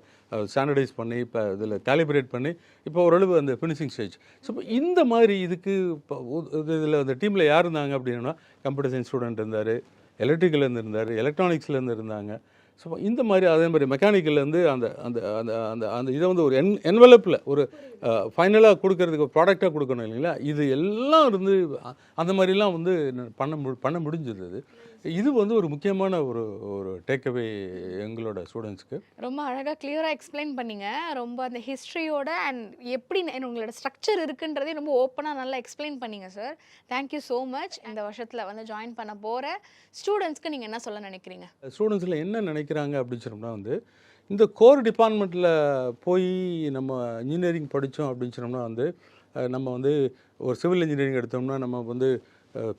ஸ்டாண்டர்டைஸ் பண்ணி இப்போ இதில் கேலிப்ரேட் பண்ணி இப்போ ஓரளவு அந்த ஃபினிஷிங் ஸ்டேஜ். ஸோ இப்போ இந்த மாதிரி இதுக்கு இப்போ இதில் அந்த டீமில் யார் இருந்தாங்க அப்படின்னா கம்ப்யூட்டர் சயின்ஸ் ஸ்டூடெண்ட் இருந்தார், எலக்ட்ரிக்கல்லேருந்து இருந்தார், எலக்ட்ரானிக்ஸ்லேருந்து இருந்தாங்க. ஸோ இந்த மாதிரி அதே மாதிரி மெக்கானிக்கல்லேருந்து அந்த அந்த அந்த அந்த அந்த இதை வந்து ஒரு என்வலப்பில் ஒரு ஃபைனலாக கொடுக்கறதுக்கு ஒரு ப்ராடக்டாக கொடுக்கணும் இல்லைங்களா? இது எல்லாம் இருந்து அந்த மாதிரிலாம் வந்து பண்ண முடிஞ்சது. இது வந்து ஒரு முக்கியமான ஒரு டேக்அவே எங்களோட ஸ்டூடெண்ட்ஸ்க்கு. ரொம்ப அழகாக கிளியராக எக்ஸ்பிளைன் பண்ணீங்க. ரொம்ப அந்த ஹிஸ்ட்ரியோட அண்ட் எப்படி உங்களோட ஸ்ட்ரக்சர் இருக்குன்றதே ரொம்ப ஓப்பனாக நல்லா எக்ஸ்பிளைன் பண்ணீங்க சார். Thank you so much. இந்த வருஷத்தில் வந்து ஜாயின் பண்ண போகிற ஸ்டூடெண்ட்ஸ்க்கு நீங்கள் என்ன சொல்ல நினைக்கிறீங்க? ஸ்டூடெண்ட்ஸில் என்ன நினைக்கிறாங்க அப்படின்னு சொன்னோம்னா வந்து இந்த கோர் டிபார்ட்மெண்ட்டில் போய் நம்ம இன்ஜினியரிங் படித்தோம் அப்படின்னு சொன்னோம்னா வந்து நம்ம வந்து ஒரு சிவில் இன்ஜினியரிங் எடுத்தோம்னா நம்ம வந்து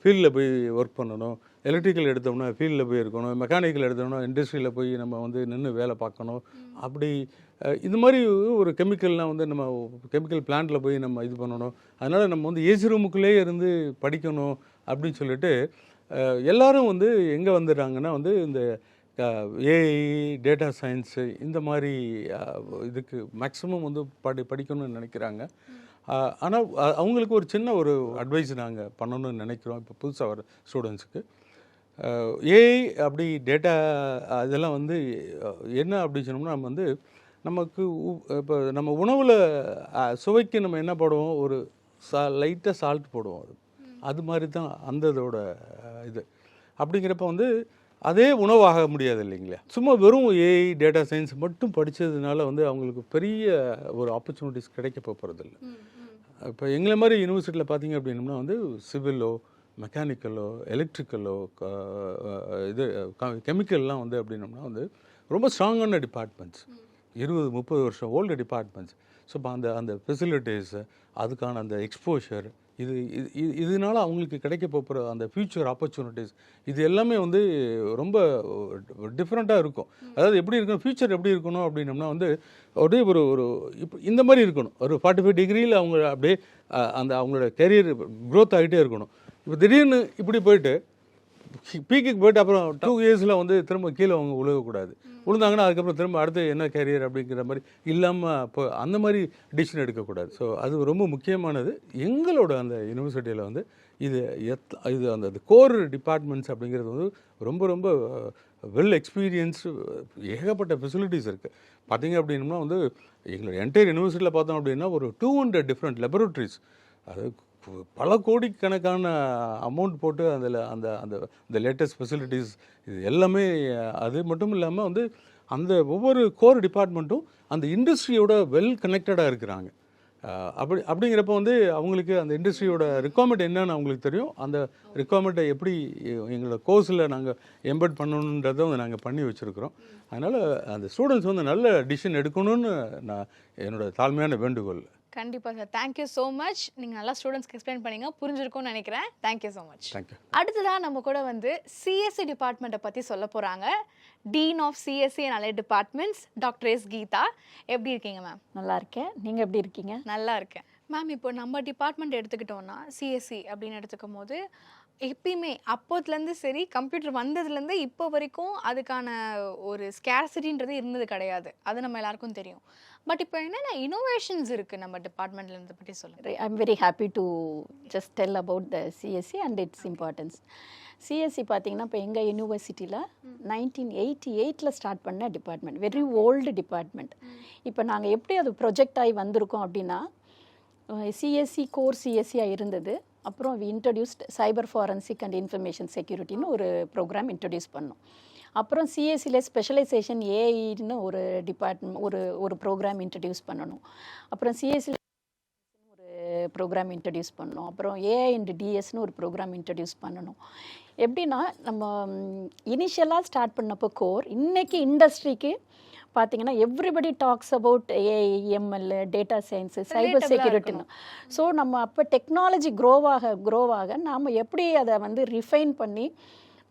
ஃபீல்டில் போய் ஒர்க் பண்ணணும், எலக்ட்ரிக்கல் எடுத்தோம்னா ஃபீல்டில் போய் இருக்கணும், மெக்கானிக்கல் எடுத்தோம்னா இண்டஸ்ட்ரியில் போய் நம்ம வந்து நின்று வேலை பார்க்கணும். அப்படி இது மாதிரி ஒரு கெமிக்கல்லாம் வந்து நம்ம கெமிக்கல் பிளான்ட்டில் போய் நம்ம இது பண்ணணும். அதனால் நம்ம வந்து ஏசி ரூமுக்குள்ளேயே இருந்து படிக்கணும் அப்படின்னு சொல்லிட்டு எல்லோரும் வந்து எங்கே வந்துடுறாங்கன்னா வந்து இந்த ஏஐ, டேட்டா சயின்ஸு இந்த மாதிரி இதுக்கு மேக்ஸிமம் வந்து படிக்கணும்னு நினைக்கிறாங்க. ஆனால் அவங்களுக்கு ஒரு சின்ன ஒரு அட்வைஸ் நாங்கள் பண்ணணும்னு நினைக்கிறோம் இப்போ புதுசாக வர ஸ்டூடெண்ட்ஸுக்கு. ஏஐ அப்படி டேட்டா இதெல்லாம் வந்து என்ன அப்படின்னு சொன்னோம்னா நம்ம வந்து நமக்கு இப்போ நம்ம உணவில் சுவைக்கு நம்ம என்ன போடுவோம், ஒரு லைட்டாக சால்ட் போடுவோம். அது மாதிரி தான் அந்த இதோட இது. அப்படிங்கிறப்ப வந்து அதே உணவாக முடியாது இல்லைங்களா? சும்மா வெறும் ஏஐ டேட்டா சயின்ஸ் மட்டும் படித்ததுனால வந்து அவங்களுக்கு பெரிய ஒரு ஆப்பர்ச்சுனிட்டிஸ் கிடைக்க போகிறதில்ல. இப்போ எங்களை மாதிரி யூனிவர்சிட்டியில் பார்த்தீங்க அப்படின்னோம்னா வந்து சிவிலோ, மெக்கானிக்கலோ, எலக்ட்ரிக்கலோ, இது கெமிக்கல்லாம் வந்து அப்படின்னோம்னா வந்து ரொம்ப ஸ்ட்ராங்கான டிபார்ட்மெண்ட்ஸ், 20-30 வருஷம் ஓல்டு டிபார்ட்மெண்ட்ஸ். ஸோ இப்போ அந்த ஃபெசிலிட்டிஸு அதுக்கான அந்த எக்ஸ்போஷர் இதனால அவங்களுக்கு கிடைக்க போகிற அந்த ஃப்யூச்சர் ஆப்பர்ச்சுனிட்டிஸ் இது எல்லாமே வந்து ரொம்ப டிஃப்ரெண்ட்டாக இருக்கும். அதாவது எப்படி இருக்கணும், ஃப்யூச்சர் எப்படி இருக்கணும் அப்படின்னோம்னா வந்து அப்படியே ஒரு இப்போ இந்த மாதிரி இருக்கணும். ஒரு 45 டிகிரியில் அவங்க அப்படியே அவங்களோட கெரியர் க்ரோத் ஆகிட்டே இருக்கணும். இப்போ திடீர்னு இப்படி போயிட்டு பீக்குக்கு போயிட்டு அப்புறம் 2 இயர்ஸில் வந்து திரும்ப கீழே அவங்க விழுகக்கூடாது. விழுந்தாங்கன்னா அதுக்கப்புறம் திரும்ப அடுத்து என்ன கேரியர் அப்படிங்கிற மாதிரி இல்லாமல் இப்போ அந்த மாதிரி டிசிஷன் எடுக்கக்கூடாது. ஸோ அது ரொம்ப முக்கியமானது. எங்களோட அந்த யூனிவர்சிட்டியில் வந்து இது அந்த கோர் டிபார்ட்மெண்ட்ஸ் அப்படிங்கிறது வந்து ரொம்ப ரொம்ப வெல் எக்ஸ்பீரியன்ஸ்டு, ஏகப்பட்ட ஃபெசிலிட்டிஸ் இருக்குது. பார்த்தீங்க அப்படின்னா வந்து எங்களோட என்டையர் யூனிவர்சிட்டியில் பார்த்தோம் அப்படின்னா ஒரு 200 டிஃப்ரெண்ட் லெபரட்டரிஸ், அது பல கோடிக்கணக்கான அமௌண்ட் போட்டு அதில் அந்த லேட்டஸ்ட் ஃபெசிலிட்டிஸ் இது எல்லாமே. அது மட்டும் இல்லாமல் வந்து அந்த ஒவ்வொரு கோர் டிபார்ட்மெண்ட்டும் அந்த இண்டஸ்ட்ரியோட வெல் கனெக்டடாக இருக்கிறாங்க. அப்படிங்கிறப்ப வந்து அவங்களுக்கு அந்த இண்டஸ்ட்ரியோட ரெக்குவயர்மெண்ட் என்னன்னு அவங்களுக்கு தெரியும். அந்த ரெக்குவயர்மெண்ட்டை எப்படி எங்களோட கோர்ஸில் நாங்கள் எம்பெட் பண்ணணுன்றதை வந்து நாங்கள் பண்ணி வச்சுருக்கிறோம். அதனால் அந்த ஸ்டூடெண்ட்ஸ் வந்து நல்ல டிசிஷன் எடுக்கணும்னு நான் என்னோட தாழ்மையான வேண்டுகோள். கண்டிப்பாக சார். Thank you so much. நீங்கள் நல்லா ஸ்டூடெண்ட்ஸ்க்கு எக்ஸ்பிளைன் பண்ணீங்க, புரிஞ்சிருக்கும்னு நினைக்கிறேன். Thank you so much. தேங்க்யூ. அடுத்ததாக நம்ம கூட வந்து சிஎஸ்சி டிபார்ட்மெண்ட்டை பற்றி சொல்ல போகிறாங்க. Dean of CSC and allied departments doctor S Geetha. எப்படி இருக்கீங்க மேம்? நல்லா இருக்கேன். நீங்கள் எப்படி இருக்கீங்க? நல்லா இருக்கேன் மேம். இப்போ நம்ம டிபார்ட்மெண்ட் எடுத்துக்கிட்டோம்னா சிஎஸ்சி அப்படின்னு எடுத்துக்கும் போது எப்பயுமே அப்போதுலேருந்து சரி, கம்ப்யூட்டர் வந்ததுலேருந்து இப்போ வரைக்கும் அதுக்கான ஒரு ஸ்கேர்சிட்டின்றது இருந்தது கிடையாது. அது நம்ம எல்லாருக்கும் தெரியும். பட் இப்போ என்னென்ன இனோவேஷன்ஸ் இருக்குது நம்ம டிபார்ட்மெண்ட்லேருந்து பற்றி சொல்லுங்கள். I am very happy to just tell about the CSC and its importance. CSC பார்த்தீங்கன்னா இப்போ எங்கள் யூனிவர்சிட்டியில் 1988 ஸ்டார்ட் பண்ண டிபார்ட்மெண்ட், வெரி ஓல்டு டிபார்ட்மெண்ட். இப்போ நாங்கள் எப்படி அது ப்ரொஜெக்ட் ஆகி வந்திருக்கோம் அப்படின்னா, சிஎஸ்சி கோர் சிஎஸ்சியாக இருந்தது. அப்புறம் we introduced cyber forensic and information செக்யூரிட்டின்னு ஒரு ப்ரோக்ராம் இன்ட்ரடியூஸ் பண்ணோம். அப்புறம் சிஎஸ்சியில் ஸ்பெஷலைசேஷன் ஏஐன்னு ஒரு டிபார்ட்மெண்ட் ஒரு ப்ரோக்ராம் இன்ட்ரடியூஸ் பண்ணணும். அப்புறம் சிஎஸ்சியில் ஒரு ப்ரோக்ராம் இன்ட்ரடியூஸ் பண்ணணும். அப்புறம் ஏஐ அண்ட் டிஎஸ்னு ஒரு ப்ரோக்ராம் இன்ட்ரடியூஸ் பண்ணணும். எப்படின்னா நம்ம இனிஷியலாக ஸ்டார்ட் பண்ணப்போ கோர், இன்றைக்கி இண்டஸ்ட்ரிக்கு பார்த்தீங்கன்னா everybody talks about AI, ML, data science, cyber செக்யூரிட்டின்னு. ஸோ நம்ம அப்போ டெக்னாலஜி க்ரோவாக நாம் எப்படி அதை வந்து ரிஃபைன் பண்ணி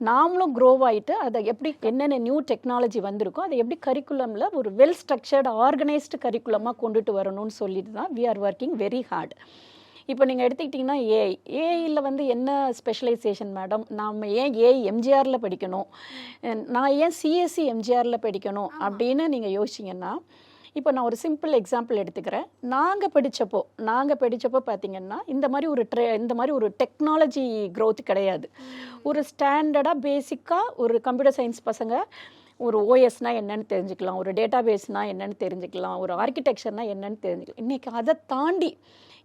நாமளும் க்ரோவ் ஆகிட்டு அதை எப்படி என்னென்ன நியூ டெக்னாலஜி வந்திருக்கோ அதை எப்படி கரிக்குலமில் ஒரு வெல் ஸ்ட்ரக்சர்டு ஆர்கனைஸ்டு கரிக்குலமாக கொண்டுட்டு வரணும்னு சொல்லிட்டு தான் we are working very hard. இப்போ நீங்கள் எடுத்துக்கிட்டிங்கன்னா ஏஐயில் வந்து என்ன ஸ்பெஷலைசேஷன் மேடம், நாம் ஏன் ஏஐ எம்ஜிஆரில் படிக்கணும், நான் ஏன் சிஎஸ்சி எம்ஜிஆரில் படிக்கணும் அப்படின்னு நீங்கள் யோசிச்சிங்கன்னா, இப்போ நான் ஒரு சிம்பிள் எக்ஸாம்பிள் எடுத்துக்கிறேன். நாங்கள் படித்தப்போ பார்த்தீங்கன்னா இந்த மாதிரி ஒரு டெக்னாலஜி க்ரோத் கிடையாது. ஒரு ஸ்டாண்டர்டாக பேசிக்காக ஒரு கம்ப்யூட்டர் சயின்ஸ் பசங்க ஒரு ஓஎஸ்னால் என்னென்னு தெரிஞ்சுக்கலாம், ஒரு டேட்டா பேஸ்னால் என்னென்னு தெரிஞ்சுக்கலாம், ஒரு ஆர்கிடெக்சர்னால் என்னென்னு தெரிஞ்சுக்கலாம். இன்றைக்கி அதை தாண்டி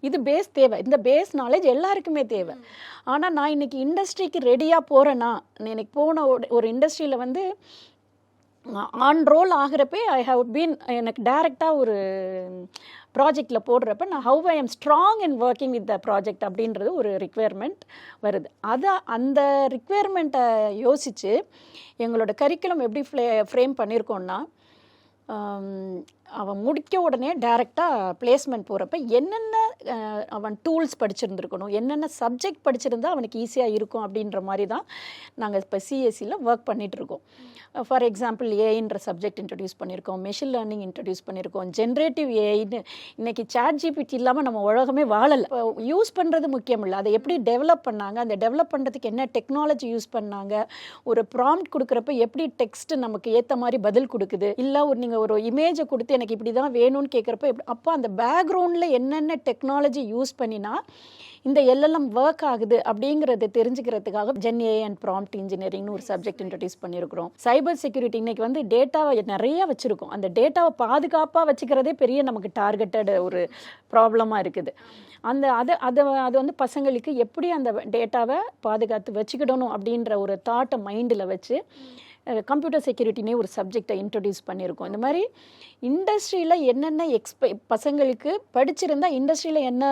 இது பேஸ் தேவை, இந்த பேஸ் நாலேஜ் எல்லாருக்குமே தேவை. ஆனால் நான் இன்றைக்கி இண்டஸ்ட்ரிக்கு ரெடியாக போகிறேன்னா, எனக்கு போன ஒரு இண்டஸ்ட்ரியில் வந்து ஆன் ரோல் ஆகிறப்பே ஐ ஹவ் பீன், எனக்கு டைரெக்டாக ஒரு ப்ராஜெக்டில் போடுறப்ப நான் have I am strong in working with the project அப்படின்றது ஒரு ரிக்வயர்மெண்ட் வருது. அந்த ரிக்வயர்மெண்ட்டை யோசித்து எங்களோட கரிக்குலம் எப்படி ஃப்ரேம் பண்ணியிருக்கோன்னா, அவன் முடிக்க உடனே டைரெக்டாக பிளேஸ்மெண்ட் போகிறப்ப என்னென்ன அவன் டூல்ஸ் படிச்சிருந்துருக்கணும், என்னென்ன சப்ஜெக்ட் படிச்சிருந்தா அவனுக்கு ஈஸியாக இருக்கும் அப்படின்ற மாதிரி தான் நாங்கள் இப்போ சிஎஸ்சியில் ஒர்க் பண்ணிகிட்ருக்கோம். ஃபார் எக்ஸாம்பிள் ஏஐன்ற சப்ஜெக்ட் இன்ட்ரடியூஸ் பண்ணியிருக்கோம், மெஷின் லேர்னிங் இன்ட்ரடியூஸ் பண்ணியிருக்கோம், ஜென்ரேட்டிவ் ஏஐன்னு. இன்றைக்கி ChatGPT இல்லாமல் நம்ம உலகமே வாழலை. யூஸ் பண்ணுறது முக்கியம் இல்லை, அதை எப்படி டெவலப் பண்ணாங்க, அந்த டெவலப் பண்ணுறதுக்கு என்ன டெக்னாலஜி யூஸ் பண்ணாங்க, ஒரு ப்ராம்ப்ட் கொடுக்குறப்ப எப்படி டெக்ஸ்ட் நமக்கு ஏற்ற மாதிரி பதில் கொடுக்குது, இல்லை நீங்கள் ஒரு இமேஜை கொடுத்து எனக்கு இப்படி தான் வேணும்னு கேட்குறப்ப அப்போ அந்த பேக்ரவுண்டில் என்னென்ன டெக்னாலஜி யூஸ் பண்ணினா இந்த எல்எல்எம் ஒர்க் ஆகுது அப்படிங்கிறத தெரிஞ்சுக்கிறதுக்காக ஜென் ஏஐ அண்ட் ப்ராம்ப்ட் இன்ஜினியரிங்னு ஒரு சப்ஜெக்ட் இன்ட்ரடியூஸ் பண்ணியிருக்கிறோம். சைபர் செக்யூரிட்டி இன்னைக்கு வந்து டேட்டாவை நிறைய வச்சுருக்கோம். அந்த டேட்டாவை பாதுகாப்பாக வச்சுக்கிறதே பெரிய நமக்கு டார்கெட்டட் ஒரு ப்ராப்ளமாக இருக்குது. அது வந்து பசங்களுக்கு எப்படி அந்த டேட்டாவை பாதுகாத்து வச்சுக்கிடணும் அப்படின்ற ஒரு தாட்டை மைண்டில் வச்சு கம்ப்யூட்டர் செக்யூரிட்டினே ஒரு சப்ஜெக்டை இன்ட்ரடியூஸ் பண்ணியிருக்கோம். இந்த மாதிரி இண்டஸ்ட்ரியில் என்னென்ன பசங்களுக்கு படிச்சிருந்தா இண்டஸ்ட்ரியில் என்ன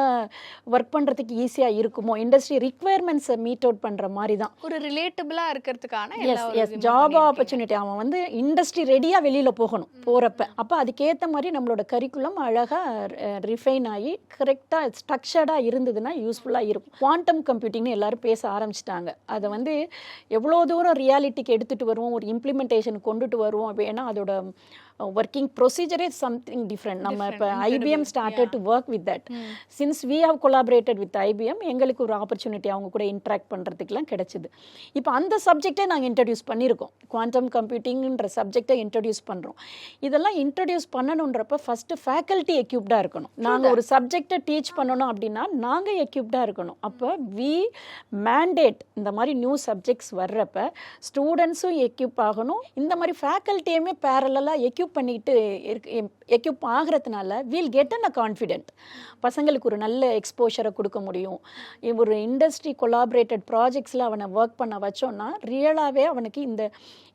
ஒர்க் பண்ணுறதுக்கு ஈஸியாக இருக்குமோ, இண்டஸ்ட்ரி ரிக்வயர்மெண்ட்ஸை மீட் அவுட் பண்ணுற மாதிரி தான் ஒரு ரிலேட்டபிளாக இருக்கிறதுக்கான ஜாப் ஆப்பர்ச்சுனிட்டி. அவன் வந்து இண்டஸ்ட்ரி ரெடியாக வெளியில் போகிறப்ப அப்போ அதுக்கேற்ற மாதிரி நம்மளோட கரிக்குலம் அழகாக ரிஃபைன் ஆகி கரெக்டாக ஸ்ட்ரக்சர்டாக இருந்ததுன்னா யூஸ்ஃபுல்லாக இருக்கும். குவாண்டம் கம்ப்யூட்டிங்னு எல்லோரும் பேச ஆரம்பிச்சிட்டாங்க. அதை வந்து எவ்வளோ தூரம் ரியாலிட்டிக்கு எடுத்துகிட்டு வருவோம், ஒரு இம்ப்ளிமெண்டேஷன் கொண்டுட்டு வருவோம் அப்படின்னா அதோட working procedure is something different. நம்ம இப்போ IBM started to work with that. Since we have collaborated with IBM, எங்களுக்கு ஒரு ஆப்பர்ச்சுனிட்டி அவங்க கூட இன்ட்ராக்ட் பண்ணுறதுக்குலாம் கிடைச்சிது. இப்போ அந்த சப்ஜெக்டை நாங்கள் இன்ட்ரடியூஸ் பண்ணியிருக்கோம். குவாண்டம் கம்ப்யூட்டிங்ன்ற சப்ஜெக்டை இன்ட்ரடியூஸ் பண்ணுறோம். இதெல்லாம் இன்ட்ரடியூஸ் பண்ணணுன்றப்ப ஃபஸ்ட்டு ஃபேக்கல்ட்டி எக்யூப்டாக இருக்கணும். நாங்கள் ஒரு சப்ஜெக்டை டீச் பண்ணணும் அப்படின்னா நாங்கள் எக்யூப்டாக இருக்கணும். அப்போ வி மேண்டேட் இந்த மாதிரி நியூ சப்ஜெக்ட்ஸ் வர்றப்ப ஸ்டூடெண்ட்ஸும் எக்யூப் ஆகணும். இந்த மாதிரி ஃபேக்கல்ட்டியுமே பேரலாக எக்யூப் பண்ணிட்டு எக்யூப் ஆகிறதுனால we'll get an a confident. பசங்களுக்கு ஒரு நல்ல எக்ஸ்போஷரை கொடுக்க முடியும். ஒரு இண்டஸ்ட்ரி கொலாபரேட்டட் ப்ராஜெக்ட்ஸில் அவனை ஒர்க் பண்ண வச்சோன்னா ரியலாகவே அவனுக்கு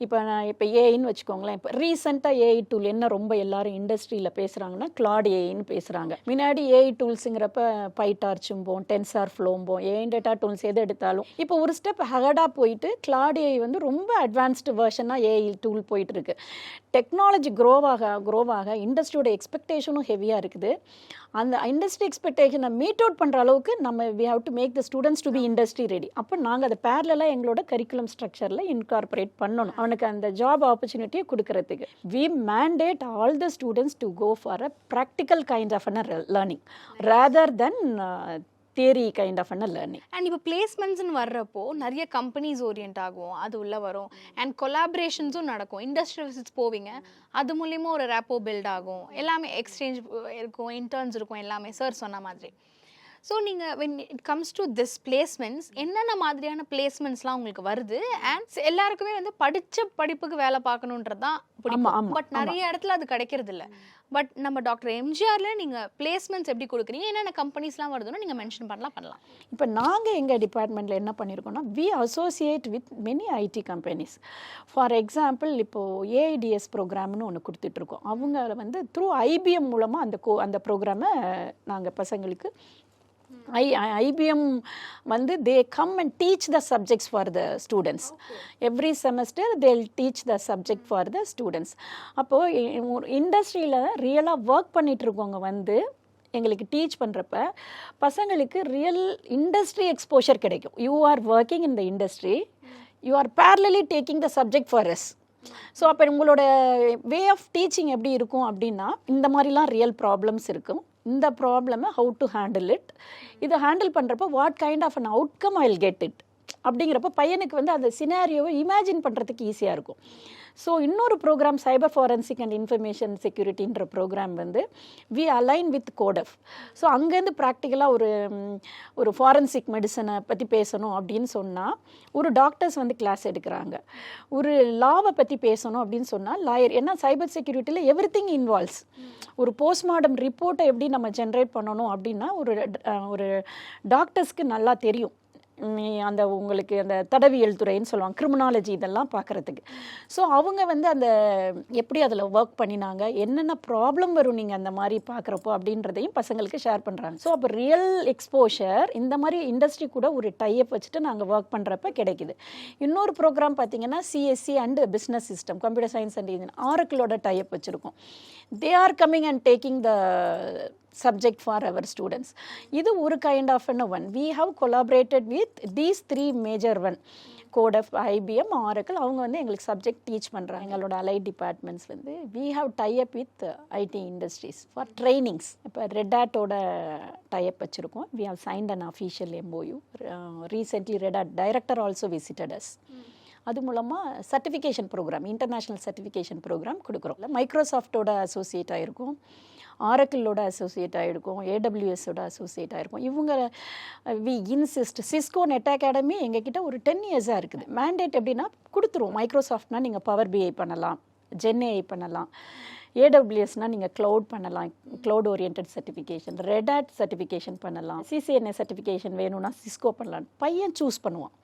இப்போ ஏஐன்னு வச்சுக்கோங்களேன். இப்போ ரீசெண்டாக ஏஐ டூல் என்ன ரொம்ப எல்லாரும் இண்டஸ்ட்ரியில் பேசுகிறாங்கன்னா கிளாட் ஏஐன்னு பேசுகிறாங்க. முன்னாடி ஏஐ டூல்ஸுங்கிறப்ப பைடார்ச்சும்போம், டென்சார் ஃப்ளோம்போம், ஏஐ டேட்டா டூல்ஸ் எது எடுத்தாலும் இப்போ ஒரு ஸ்டெப் ஹெடாக போயிட்டு கிளாட் ஏஐ வந்து ரொம்ப அட்வான்ஸ்டு வெர்ஷனாக ஏஐ டூல் போயிட்டு இருக்கு. டெக்னாலஜி க்ரோவாக இண்டஸ்ட்ரியோட எக்ஸ்பெக்டேஷனும் ஹெவியாக இருக்குது. அந்த இண்டஸ்ட்ரி எக்ஸ்பெக்டேஷனை மீட் அவுட் பண்ணுற அளவுக்கு நம்ம we have to make the students to be industry ready. அப்போ நாங்கள் அதை பேரலாக எங்களோட கரிக்குலம் ஸ்ட்ரக்சரில் இன்கார்பரேட் பண்ணணும், அவனுக்கு அந்த ஜாப் ஆப்பர்ச்சுனிட்டியை கொடுக்கறதுக்கு. We mandate all the students to go for a practical kind of a learning rather than theory kind of a learning. And இப்போ பிளேஸ்மெண்ட்ஸ்னு வர்றப்போ நிறைய கம்பெனிஸ் ஓரியன்ட் ஆகும், அது உள்ளே வரும். அண்ட் கொலாபரேஷன்ஸும் நடக்கும். இண்டஸ்ட்ரியல் விசிட்ஸ் போவீங்க, அது மூலிமா ஒரு ரேப்போ பில்ட் ஆகும், எல்லாமே எக்ஸ்சேஞ்ச் இருக்கும், இன்டர்ன்ஸ் இருக்கும், எல்லாமே சார் சொன்ன மாதிரி. ஸோ நீங்கள் when it comes to this placements, என்னென்ன மாதிரியான பிளேஸ்மெண்ட்ஸ்லாம் உங்களுக்கு வருது? அண்ட் எல்லாருக்குமே வந்து படித்த படிப்புக்கு வேலை பார்க்கணுன்றது தான் பிடிக்கும். பட் நிறைய இடத்துல அது கிடைக்கிறது இல்லை. பட் நம்ம டாக்டர் எம்ஜிஆரில் நீங்கள் பிளேஸ்மெண்ட்ஸ் எப்படி கொடுக்குறீங்க, என்னென்ன கம்பெனிஸ்லாம் வருதுன்னு நீங்கள் மென்ஷன் பண்ணலாம். இப்போ நாங்கள் எங்கள் டிபார்ட்மெண்ட்டில் என்ன பண்ணியிருக்கோம்னா, we associate with many IT companies. For example இப்போது ஏஐடிஎஸ் ப்ரோக்ராம்னு ஒன்று கொடுத்துட்ருக்கோம். அவங்க வந்து த்ரூ ஐபிஎம் மூலமாக அந்த ப்ரோக்ராமை நாங்கள் பசங்களுக்கு IBM வந்து they come and teach the subjects for the students. Every semester they'll teach the subject for the students. அப்போது இண்டஸ்ட்ரியில் ரியலாக ஒர்க் பண்ணிட்டு இருக்கவங்க வந்து எங்களுக்கு டீச் பண்ணுறப்ப பசங்களுக்கு ரியல் இண்டஸ்ட்ரி எக்ஸ்போஷர் கிடைக்கும். You are working in the industry, you are parallelly taking the subject for us. So அப்போ உங்களோட வே ஆஃப் டீச்சிங் எப்படி இருக்கும் அப்படின்னா, இந்த மாதிரிலாம் ரியல் ப்ராப்ளம்ஸ் இருக்கும், இந்த ப்ராப்ளமை ஹவு டு ஹேண்டில் இட், இதை ஹேண்டில் பண்ணுறப்போ what kind of an outcome I will get it அப்படிங்கிறப்ப பையனுக்கு வந்து அந்த சினாரியோவை இமேஜின் பண்ணுறதுக்கு ஈஸியாக இருக்கும். ஸோ இன்னொரு program cyber forensic and information செக்யூரிட்டின்ற ப்ரோக்ராம் வந்து வி அலைன் வித் கோடஃப். ஸோ அங்கேருந்து ப்ராக்டிக்கலாக ஒரு ஃபாரன்சிக் மெடிசனை பற்றி பேசணும் அப்படின்னு சொன்னால் ஒரு டாக்டர்ஸ் வந்து கிளாஸ் எடுக்கிறாங்க. ஒரு லாவை பற்றி பேசணும் அப்படின்னு சொன்னால் லாயர். ஏன்னா சைபர் செக்யூரிட்டியில் எவ்ரிதிங் இன்வால்வ்ஸ். ஒரு போஸ்ட்மார்ட்டம் ரிப்போர்ட்டை எப்படி நம்ம ஜென்ரேட் பண்ணணும் அப்படின்னா ஒரு டாக்டர்ஸ்க்கு நல்லா தெரியும். அந்த உங்களுக்கு அந்த தடவியல் துறைன்னு சொல்லுவாங்க, கிரிமினாலஜி, இதெல்லாம் பார்க்குறதுக்கு. ஸோ அவங்க வந்து அந்த எப்படி அதில் ஒர்க் பண்ணினாங்க, என்னென்ன ப்ராப்ளம் வரும் நீங்கள் அந்த மாதிரி பார்க்குறப்போ அப்படின்றதையும் பசங்களுக்கு ஷேர் பண்ணுறாங்க. ஸோ அப்போ ரியல் எக்ஸ்போஷர் இந்த மாதிரி இண்டஸ்ட்ரி கூட ஒரு டைப் வச்சுட்டு நாங்கள் ஒர்க் பண்ணுறப்ப கிடைக்குது. இன்னொரு ப்ரோக்ராம் பார்த்தீங்கன்னா CSC and business system, computer science and engineering, ஆரக்கிளோட டைப் வச்சுருக்கோம். They are coming and taking the subject for our students. இது ஒரு kind of one. We have collaborated with these three major one, CODEF, IBM, Oracle. அவங்க வந்து எங்களுக்கு subject teach பண்ணுறாங்க. எங்களோட allied departments வந்து we have tie-up with IT industries for trainings. இப்போ Red Hat-ஓட tie-up வச்சுருக்கோம். We have signed an official MOU. Recently Red Hat director also visited us. அது மூலமாக certification program, international certification program கொடுக்குறோம். மைக்ரோசாஃப்டோட associate ஆகிருக்கும், ஆரக்கிளோட associate ஆகிருக்கும், AWSோட அசோசியேட் ஆகிருக்கும். இவங்க we insist, Cisco net academy எங்ககிட்ட ஒரு 10 இயர்ஸாக இருக்குது. மேண்டேட் எப்படின்னா கொடுத்துருவோம். மைக்ரோசாஃப்ட்னா நீங்கள் பவர் BI பண்ணலாம், GenAI பண்ணலாம், AWSனால் நீங்கள் க்ளவுட் பண்ணலாம், cloud orient certification, red hat certification பண்ணலாம், CCNA சர்டிஃபிகேஷன் வேணும்னா சிஸ்கோ பண்ணலாம். பையன் சூஸ் பண்ணுவான்,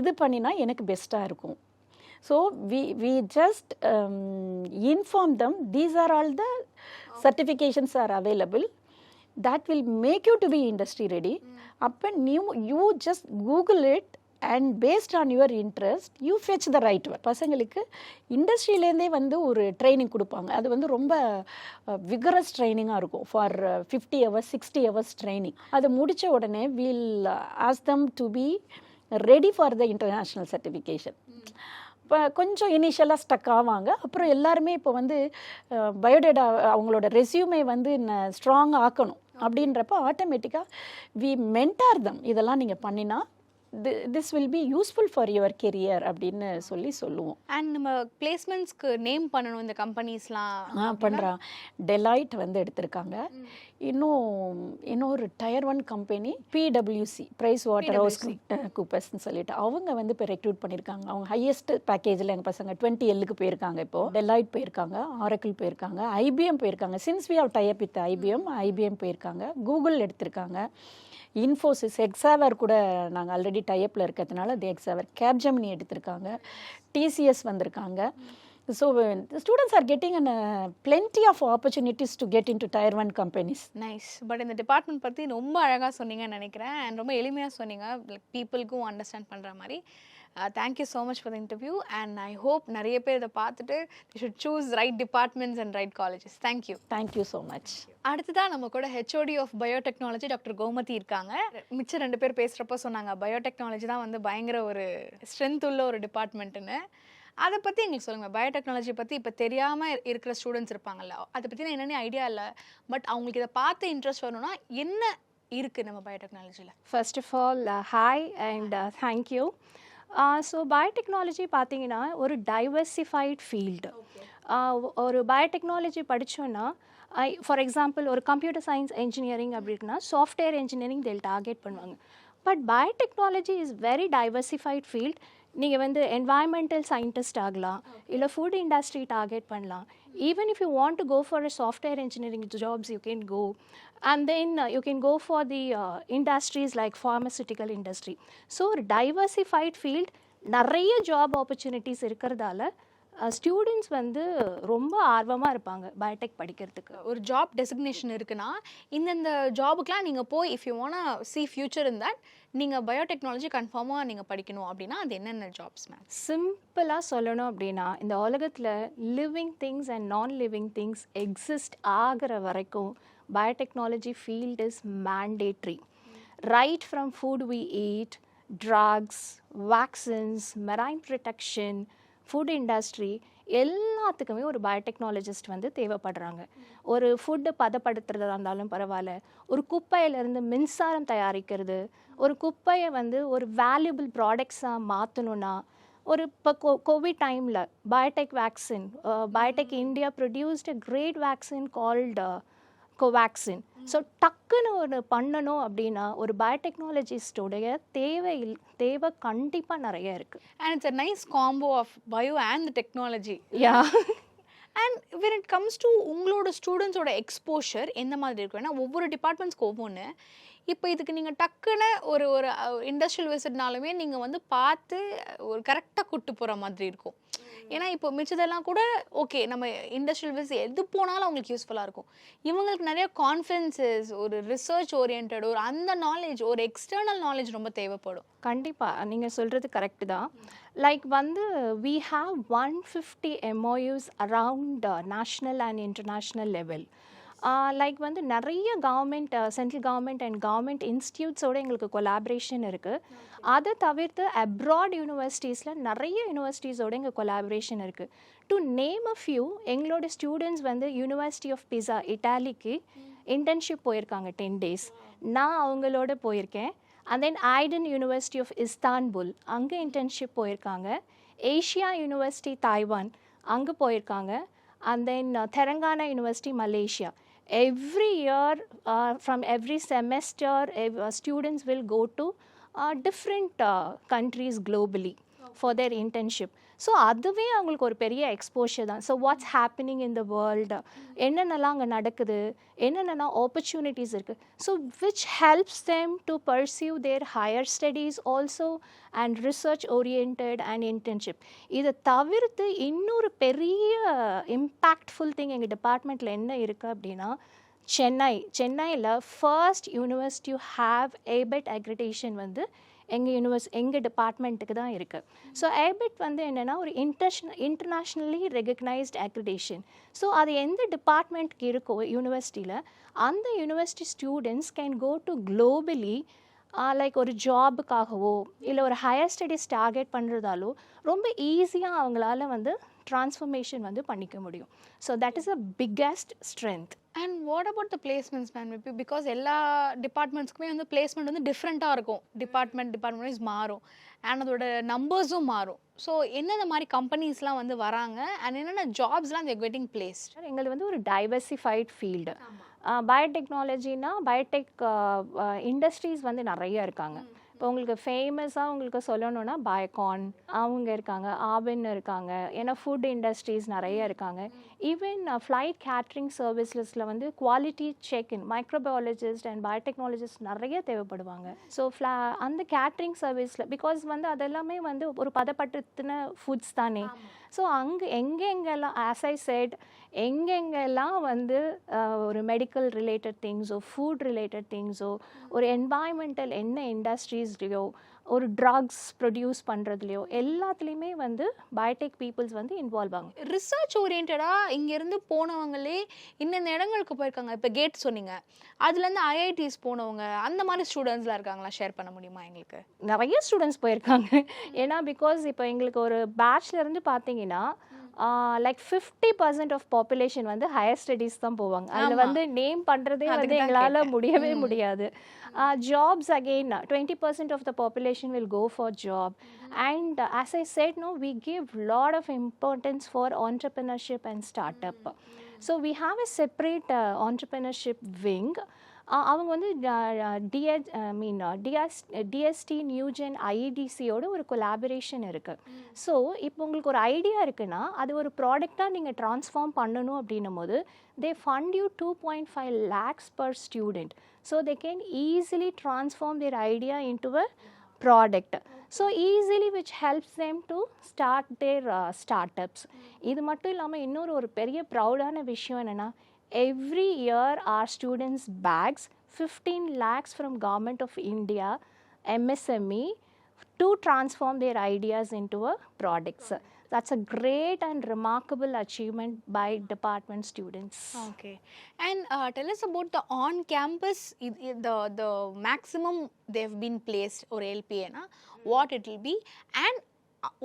இது பண்ணினா எனக்கு பெஸ்ட்டாக இருக்கும். So we just inform them these are all the certifications are available that will make you to be industry ready. அப்போ you just Google it and based on your interest you fetch the right one. பசங்களுக்கு இண்டஸ்ட்ரியிலேருந்தே வந்து ஒரு training கொடுப்பாங்க. அது வந்து ரொம்ப vigorous ட்ரைனிங்காக இருக்கும். For 50 hours 60 hours training. அது முடித்த உடனே we'll ask them to be ready for the international certification. இப்போ கொஞ்சம் இனிஷியலாக ஸ்டக் ஆவாங்க. அப்புறம் எல்லாருமே இப்போ வந்து பயோடேட்டா அவங்களோட ரெஸ்யூமே வந்து ஸ்ட்ராங் ஆக்கணும் அப்படின்றப்ப ஆட்டோமேட்டிக்காக வி மென்டார் தம், இதெல்லாம் நீங்கள் பண்ணினா this will be useful for your career அப்படின்னு சொல்லுவோம். அண்ட் நம்ம பிளேஸ்மெண்ட்ஸ்க்கு நேம் பண்ணணும் இந்த கம்பெனிஸ்லாம் பண்ணுறான். டெலாய்ட் வந்து எடுத்திருக்காங்க, இன்னொரு டயர் 1 கம்பெனி பிடபிள்யூசி பிரைஸ் வாட்டர் ஹவுஸ் கூப்பர்ஸ்ன்னு சொல்லிட்டு அவங்க வந்து இப்போ ரெக்ரூட் பண்ணியிருக்காங்க. அவங்க ஹையஸ்ட் பேக்கேஜில் எங்கள் பசங்க 20Lக்கு போயிருக்காங்க. இப்போது டெலாய்ட் போயிருக்காங்க, ஆரக்கிள் போயிருக்காங்க, ஐபிஎம் போயிருக்காங்க. Since we have tie up with IBM போயிருக்காங்க, கூகுள் எடுத்திருக்காங்க, இன்ஃபோசிஸ், எக்ஸாவர் கூட நாங்கள் ஆல்ரெடி டைப்பில் இருக்கிறதுனால அது எக்ஸாவர், கேப்ஜெமினி எடுத்திருக்காங்க, டிசிஎஸ் வந்திருக்காங்க. So the students are getting plenty of opportunities to get into tier 1 companies. Nice. But இந்த டிபார்ட்மெண்ட் பற்றி ரொம்ப அழகாக சொன்னீங்கன்னு நினைக்கிறேன். அண்ட் ரொம்ப எளிமையாக சொன்னீங்க, லைக் பீப்புளுக்கும் அண்டர்ஸ்டாண்ட் பண்ணுற மாதிரி. Thank you so much for the interview. And I hope நிறைய பேர் இதை பார்த்துட்டு they should choose right departments and right colleges. Thank you. Thank you so much. அடுத்ததான் நம்ம கூட HOD of biotechnology doctor Gomathi இருக்காங்க. மிச்சம் 2 பேர் பேசுகிறப்போ சொன்னாங்க பயோடெக்னாலஜி தான் வந்து பயங்கர ஒரு ஸ்ட்ரென்த் உள்ள ஒரு டிபார்ட்மெண்ட்டுன்னு. அதை பற்றி எங்களுக்கு சொல்லுங்கள். பயோடெக்னாலஜி பற்றி இப்போ தெரியாமல் இருக்கிற ஸ்டூடெண்ட்ஸ் இருப்பாங்கல்ல, அதை பற்றி என்னென்ன ஐடியா இல்லை, பட் அவங்களுக்கு இதை பார்த்து இன்ட்ரெஸ்ட் வரணும்னா என்ன இருக்குது நம்ம பயோடெக்னாலஜியில்? First of all hi and thank you. So biotechnology பார்த்தீங்கன்னா ஒரு டைவர்சிஃபைட் ஃபீல்டு. ஒரு பயோடெக்னாலஜி படித்தோன்னா ஃபார் எக்ஸாம்பிள் ஒரு கம்ப்யூட்டர் சயின்ஸ் இன்ஜினியரிங் அப்படின்னா சாஃப்ட்வேர் இன்ஜினியரிங் தெல் டார்கெட் பண்ணுவாங்க. But biotechnology is very diversified field. நீங்கள் வந்து என்வாயன்மெண்டல் சயின்டிஸ்ட் ஆகலாம், இல்லை ஃபுட் இண்டஸ்ட்ரி டார்கெட் பண்ணலாம். Even if you want to go for a software engineering jobs you can go, and then you can go for the industries like pharmaceutical industry. So ஒரு diversified field, நிறைய job opportunities இருக்கிறதால students வந்து ரொம்ப ஆர்வமாக இருப்பாங்க Biotech படிக்கிறதுக்கு. ஒரு job designation இருக்குன்னா இந்தந்த ஜாபுக்கெலாம் நீங்கள் போய் if you want see future in that நீங்கள் பயோடெக்னாலஜி கன்ஃபார்மாக நீங்கள் படிக்கணும் அப்படின்னா அது என்னென்ன ஜாப்ஸ் மேம்? சிம்பிளாக சொல்லணும் அப்படின்னா இந்த உலகத்தில் living things and non living things exist ஆகிற வரைக்கும் biotechnology field is mandatory. Right from food we eat, drugs, vaccines, marine protection, food industry, எல்லாத்துக்குமே ஒரு பயோடெக்னாலஜிஸ்ட் வந்து தேவைப்படுறாங்க. ஒரு ஃபுட்டு பதப்படுத்துறதா இருந்தாலும் பரவாயில்ல, ஒரு குப்பையிலேருந்து மின்சாரம் தயாரிக்கிறது, ஒரு குப்பையை வந்து ஒரு வேல்யூபிள் ப்ராடக்ட்ஸாக மாற்றணுன்னா, ஒரு இப்போ கோவிட் டைமில் biotech vaccine, biotech India produced a great vaccine called Covaxin. So டக்குன்னு ஒரு பண்ணணும் அப்படின்னா ஒரு பயோடெக்னாலஜிஸ்டோடைய தேவை கண்டிப்பாக நிறைய இருக்குது. And it's a nice combo of bio and technology. Yeah. And when it comes to உங்களோட ஸ்டூடெண்ட்ஸோட எக்ஸ்போஷர் எந்த மாதிரி இருக்கும்? ஏன்னா ஒவ்வொரு டிபார்ட்மெண்ட்ஸ்க்கு ஒவ்வொன்று. இப்போ இதுக்கு நீங்கள் டக்குன்னு ஒரு இண்டஸ்ட்ரியல் விசிட்னாலுமே நீங்கள் வந்து பார்த்து ஒரு கரெக்டாக கூட்டு போகிற மாதிரி இருக்கும். ஏன்னா இப்போ மிச்சதெல்லாம் கூட ஓகே நம்ம இண்டஸ்ட்ரியல் விசிட் எது போனாலும் அவங்களுக்கு யூஸ்ஃபுல்லாக இருக்கும். இவங்களுக்கு நிறைய கான்ஃபரன்சஸ், ஒரு ரிசர்ச் ஓரியன்ட், ஒரு அந்த நாலேஜ், ஒரு எக்ஸ்டர்னல் நாலேஜ் ரொம்ப தேவைப்படும். கண்டிப்பாக நீங்கள் சொல்கிறது கரெக்டு தான். லைக் வந்து we have 150 MOUs around national and international level. Like வந்து நிறைய government, central government and government இன்ஸ்டியூட்ஸோடு எங்களுக்கு கொலாபரேஷன் இருக்குது. அதை தவிர்த்து அப்ராட் யூனிவர்சிட்டிஸில் நிறைய யூனிவர்சிட்டிஸோடு எங்கள் கொலாபரேஷன் இருக்குது. டு நேம் அ ஃபியூ, எங்களோட ஸ்டூடெண்ட்ஸ் வந்து யூனிவர்சிட்டி ஆஃப் பிசா இட்டாலிக்கு இன்டர்ன்ஷிப் போயிருக்காங்க 10 days. நான் அவங்களோட போயிருக்கேன். And then Aydin university of Istanbul, அங்கே இன்டர்ன்ஷிப் போயிருக்காங்க. ஏஷியா யூனிவர்சிட்டி தாய்வான், அங்கே போயிருக்காங்க. And then Telangana university Malaysia. Every year, from every semester, students will go to different countries globally for their internship. So அதுவே அவங்களுக்கு ஒரு பெரிய எக்ஸ்போஷர் தான். So what's happening in the world, என்னென்னலாம் அங்கே நடக்குது, என்னென்னலாம் ஆப்பர்ச்சுனிட்டிஸ் இருக்குது. So which helps them to pursue their higher studies also and research orient and internship. இதை தவிர்த்து இன்னொரு பெரிய இம்பேக்ட்ஃபுல் திங் எங்கள் டிபார்ட்மெண்ட்டில் என்ன இருக்குது அப்படின்னா, சென்னையில் ஃபர்ஸ்ட் யூனிவர்சிட்டி ஹேவ் ஏபெட் அக்ரிடேஷன் வந்து எங்கள் டிபார்ட்மெண்ட்டுக்கு தான் இருக்குது. ஸோ ஏபெட் வந்து என்னென்னா ஒரு இன்டர்நேஷ்னலி ரெகக்னைஸ்ட் அக்ரிடேஷன். ஸோ அது எந்த டிபார்ட்மெண்ட்டுக்கு இருக்கோ யூனிவர்சிட்டியில், அந்த university students can go to globally, like ஒரு ஜாபுக்காகவோ இல்லை ஒரு ஹையர் ஸ்டடீஸ் டார்கெட் பண்ணுறதாலோ ரொம்ப ஈஸியாக அவங்களால வந்து ட்ரான்ஸ்ஃபர்மேஷன் வந்து பண்ணிக்க முடியும். So that is a biggest strength. And what about the placements ma'am? இப்போ பிகாஸ் எல்லா டிபார்ட்மெண்ட்ஸ்க்குமே வந்து பிளேஸ்மெண்ட் வந்து டிஃப்ரெண்ட்டாக இருக்கும். டிபார்ட்மெண்ட் வைஸ் மாறும் அண்ட் அதோட நம்பர்ஸும் மாறும். ஸோ என்னென்ன மாதிரி கம்பெனிஸ்லாம் வந்து வராங்க அண்ட் என்னென்ன ஜாப்ஸ்லாம் தேர் கெட்டிங் பிளேஸ்ட்? எங்களுக்கு வந்து ஒரு டைவர்சிஃபைட் ஃபீல்டு. பயோடெக்னாலஜினா பயோடெக் இண்டஸ்ட்ரீஸ் வந்து நிறைய இருக்காங்க. இப்போ உங்களுக்கு ஃபேமஸாக உங்களுக்கு சொல்லணும்னா பயோகான் அவங்க இருக்காங்க, ஆவின் இருக்காங்க, ஏன்னா ஃபுட் இண்டஸ்ட்ரீஸ் நிறைய இருக்காங்க. ஈவன் ஃப்ளைட் கேட்ரிங் சர்வீஸஸில் வந்து quality check in microbiologist and biotechnologist நிறைய தேவைப்படுவாங்க. ஸோ அந்த கேட்ரிங் சர்வீஸில் பிகாஸ் வந்து அதெல்லாமே வந்து ஒரு பதப்படுத்தின ஃபுட்ஸ் தானே. ஸோ அங்கே எங்கெங்கெல்லாம் ஆஸ் ஐ செட் எங்கெங்கெல்லாம் வந்து ஒரு மெடிக்கல் ரிலேட்டட் திங்ஸோ ஃபுட் ரிலேட்டட் திங்ஸோ ஒரு என்வாயன்மெண்டல் என்ன இண்டஸ்ட்ரீஸ்லையோ ஒரு ட்ரக்ஸ் ப்ரொடியூஸ் பண்ணுறதுலையோ எல்லாத்துலேயுமே வந்து பயோடெக் பீப்புள்ஸ் வந்து இன்வால்வ் ஆகும். ரிசர்ச் ஓரியன்டாக இங்கேருந்து போனவங்களே இந்தந்த இடங்களுக்கு போயிருக்காங்க. இப்போ கேட் சொன்னீங்க, அதுலேருந்து ஐஐடிஸ் போனவங்க அந்த மாதிரி ஸ்டூடெண்ட்ஸ்லாம் இருக்காங்களா? ஷேர் பண்ண முடியுமா எங்களுக்கு? நிறைய ஸ்டூடெண்ட்ஸ் போயிருக்காங்க. ஏன்னா பிகாஸ் இப்போ எங்களுக்கு ஒரு பேட்ச்லேருந்து பார்த்தீங்கன்னா லைக் 50% ஆஃப் பாப்புலேஷன் வந்து ஹையர் ஸ்டடீஸ் தான் போவாங்க. அதில் வந்து நேம் பண்ணுறதே வந்து எங்களால் முடியவே முடியாது. Jobs again 20% of the population will go for job. And as I said no we give lot of importance for entrepreneurship and start up. So we have a separate entrepreneurship wing. அவங்க வந்து DST Newgen ஐஇடிசியோட ஒரு collaboration இருக்குது. So இப்போ உங்களுக்கு ஒரு idea இருக்குன்னா அது ஒரு ப்ராடக்டாக நீங்கள் ட்ரான்ஸ்ஃபார்ம் பண்ணணும் அப்படின்னும் போது they fund you 2.5 lakhs per student. So they can easily transform their idea into a product. So easily which helps them to start their startups. இது மட்டும் இல்லாமல் இன்னொரு ஒரு பெரிய ப்ரௌடான விஷயம் என்னென்னா every year our students bags 15 lakhs from Government of India MSME to transform their ideas into a products. That's a great and remarkable achievement by department students. Okay. And tell us about the on-campus, the maximum they've been placed or LPA, na, what it will be, and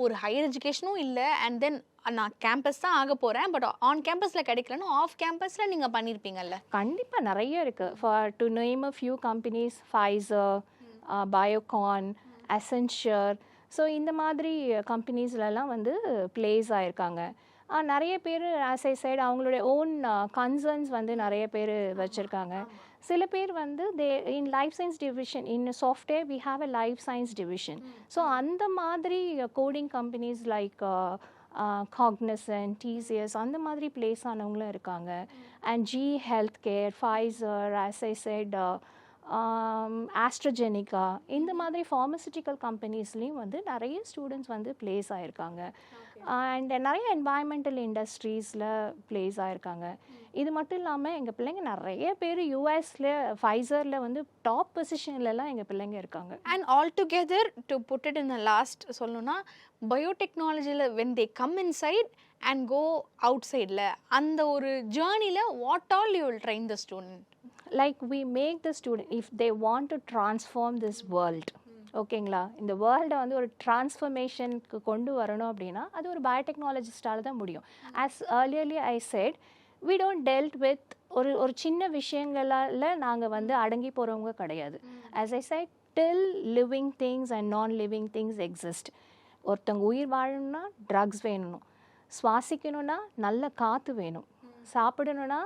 ஒரு higher எஜுகேஷனும் இல்லை and then நான் campus தான் ஆக போகிறேன் but on கேம்பஸில் கிடைக்கலன்னா of கேம்பஸில் நீங்கள் பண்ணியிருப்பீங்கல்ல? கண்டிப்பாக நிறைய இருக்குது. For to name a few companies, Pfizer, Biocon, Accenture. So இந்த மாதிரி கம்பெனிஸ்லலாம் வந்து பிளேஸ் ஆகிருக்காங்க. நிறைய பேர் ஆஸ் ஐ சைடு அவங்களுடைய ஓன் கன்சர்ன்ஸ் வந்து நிறைய பேர் வச்சுருக்காங்க. சில பேர் வந்து in life science division, in software we have a life science division. So அந்த மாதிரி coding companies like Cognizant, TCS அந்த மாதிரி பிளேஸ் ஆனவங்களும் இருக்காங்க. And G health care, Pfizer, as I said AstraZeneca, இந்த மாதிரி ஃபார்மசிட்டிக்கல் கம்பெனிஸ்லேயும் வந்து நிறைய ஸ்டூடெண்ட்ஸ் வந்து பிளேஸ் ஆகிருக்காங்க. அண்ட் நிறைய என்வாயன்மெண்டல் இண்டஸ்ட்ரீஸில் பிளேஸ் ஆகிருக்காங்க. இது மட்டும் இல்லாமல் எங்கள் பிள்ளைங்க நிறைய பேர் யூஎஸில் ஃபைசரில் வந்து டாப் பொசிஷன்லலாம் எங்கள் பிள்ளைங்க இருக்காங்க. And all together to put it in the last சொல்லணும்னா பயோடெக்னாலஜியில் when they come inside and go அவுட் சைடில் அந்த ஒரு ஜேர்னியில் what all you will train the student? Like we make the student, if they want to transform this world, ஓகேங்களா, இந்த வேர்ல்டை வந்து ஒரு டிரான்ஸ்ஃபர்மேஷனுக்கு கொண்டு வரணும் அப்படின்னா அது ஒரு பயோடெக்னாலஜிஸ்டால் தான் முடியும். As earlierly I said, we don't dealt with ஒரு சின்ன விஷயங்களால் நாங்கள் வந்து அடங்கி போகிறவங்க கிடையாது. as I said, till living things and non-living things exist. ஒருத்தவங்க உயிர் வாழணும்னா ட்ரக்ஸ் வேணும், சுவாசிக்கணும்னா நல்ல காற்று வேணும், சாப்பிடணும்னா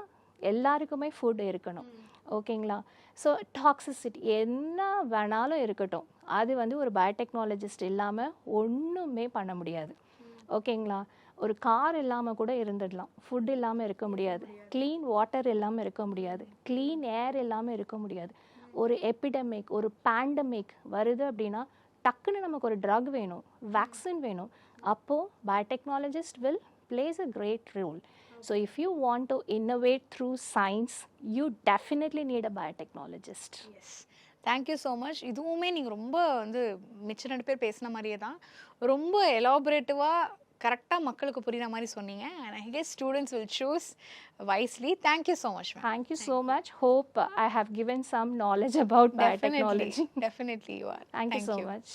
எல்லாருக்குமே ஃபுட் இருக்கணும். ஓகேங்களா? ஸோ டாக்ஸிசிட்டி என்ன வேணாலும் இருக்கட்டும், அது வந்து ஒரு பயோடெக்னாலஜிஸ்ட் இல்லாமல் ஒன்றுமே பண்ண முடியாது. ஓகேங்களா? ஒரு கார் இல்லாமல் கூட இருந்துடலாம், ஃபுட் இல்லாமல் இருக்க முடியாது, க்ளீன் வாட்டர் இல்லாமல் இருக்க முடியாது, க்ளீன் ஏர் இல்லாமல் இருக்க முடியாது. ஒரு எபிடமிக், ஒரு பேண்டமிக் வருது அப்படின்னா டக்குன்னு நமக்கு ஒரு ட்ரக் வேணும், வேக்சின் வேணும். அப்போது biotechnologist will plays a great role. So if you want to innovate through science, you definitely need a biotechnologist. Yes. Thank you so much. இதுவுமே நீங்கள் ரொம்ப வந்து மிச்ச 2 பேர் பேசின மாதிரியே தான் ரொம்ப எலாபரேட்டிவாக கரெக்டாக மக்களுக்கு புரிகிற மாதிரி சொன்னீங்க. And I guess students will choose wisely. Thank you so much. Thank you so much. Hope I have given some knowledge about biotechnology. Definitely you are. Thank you so much.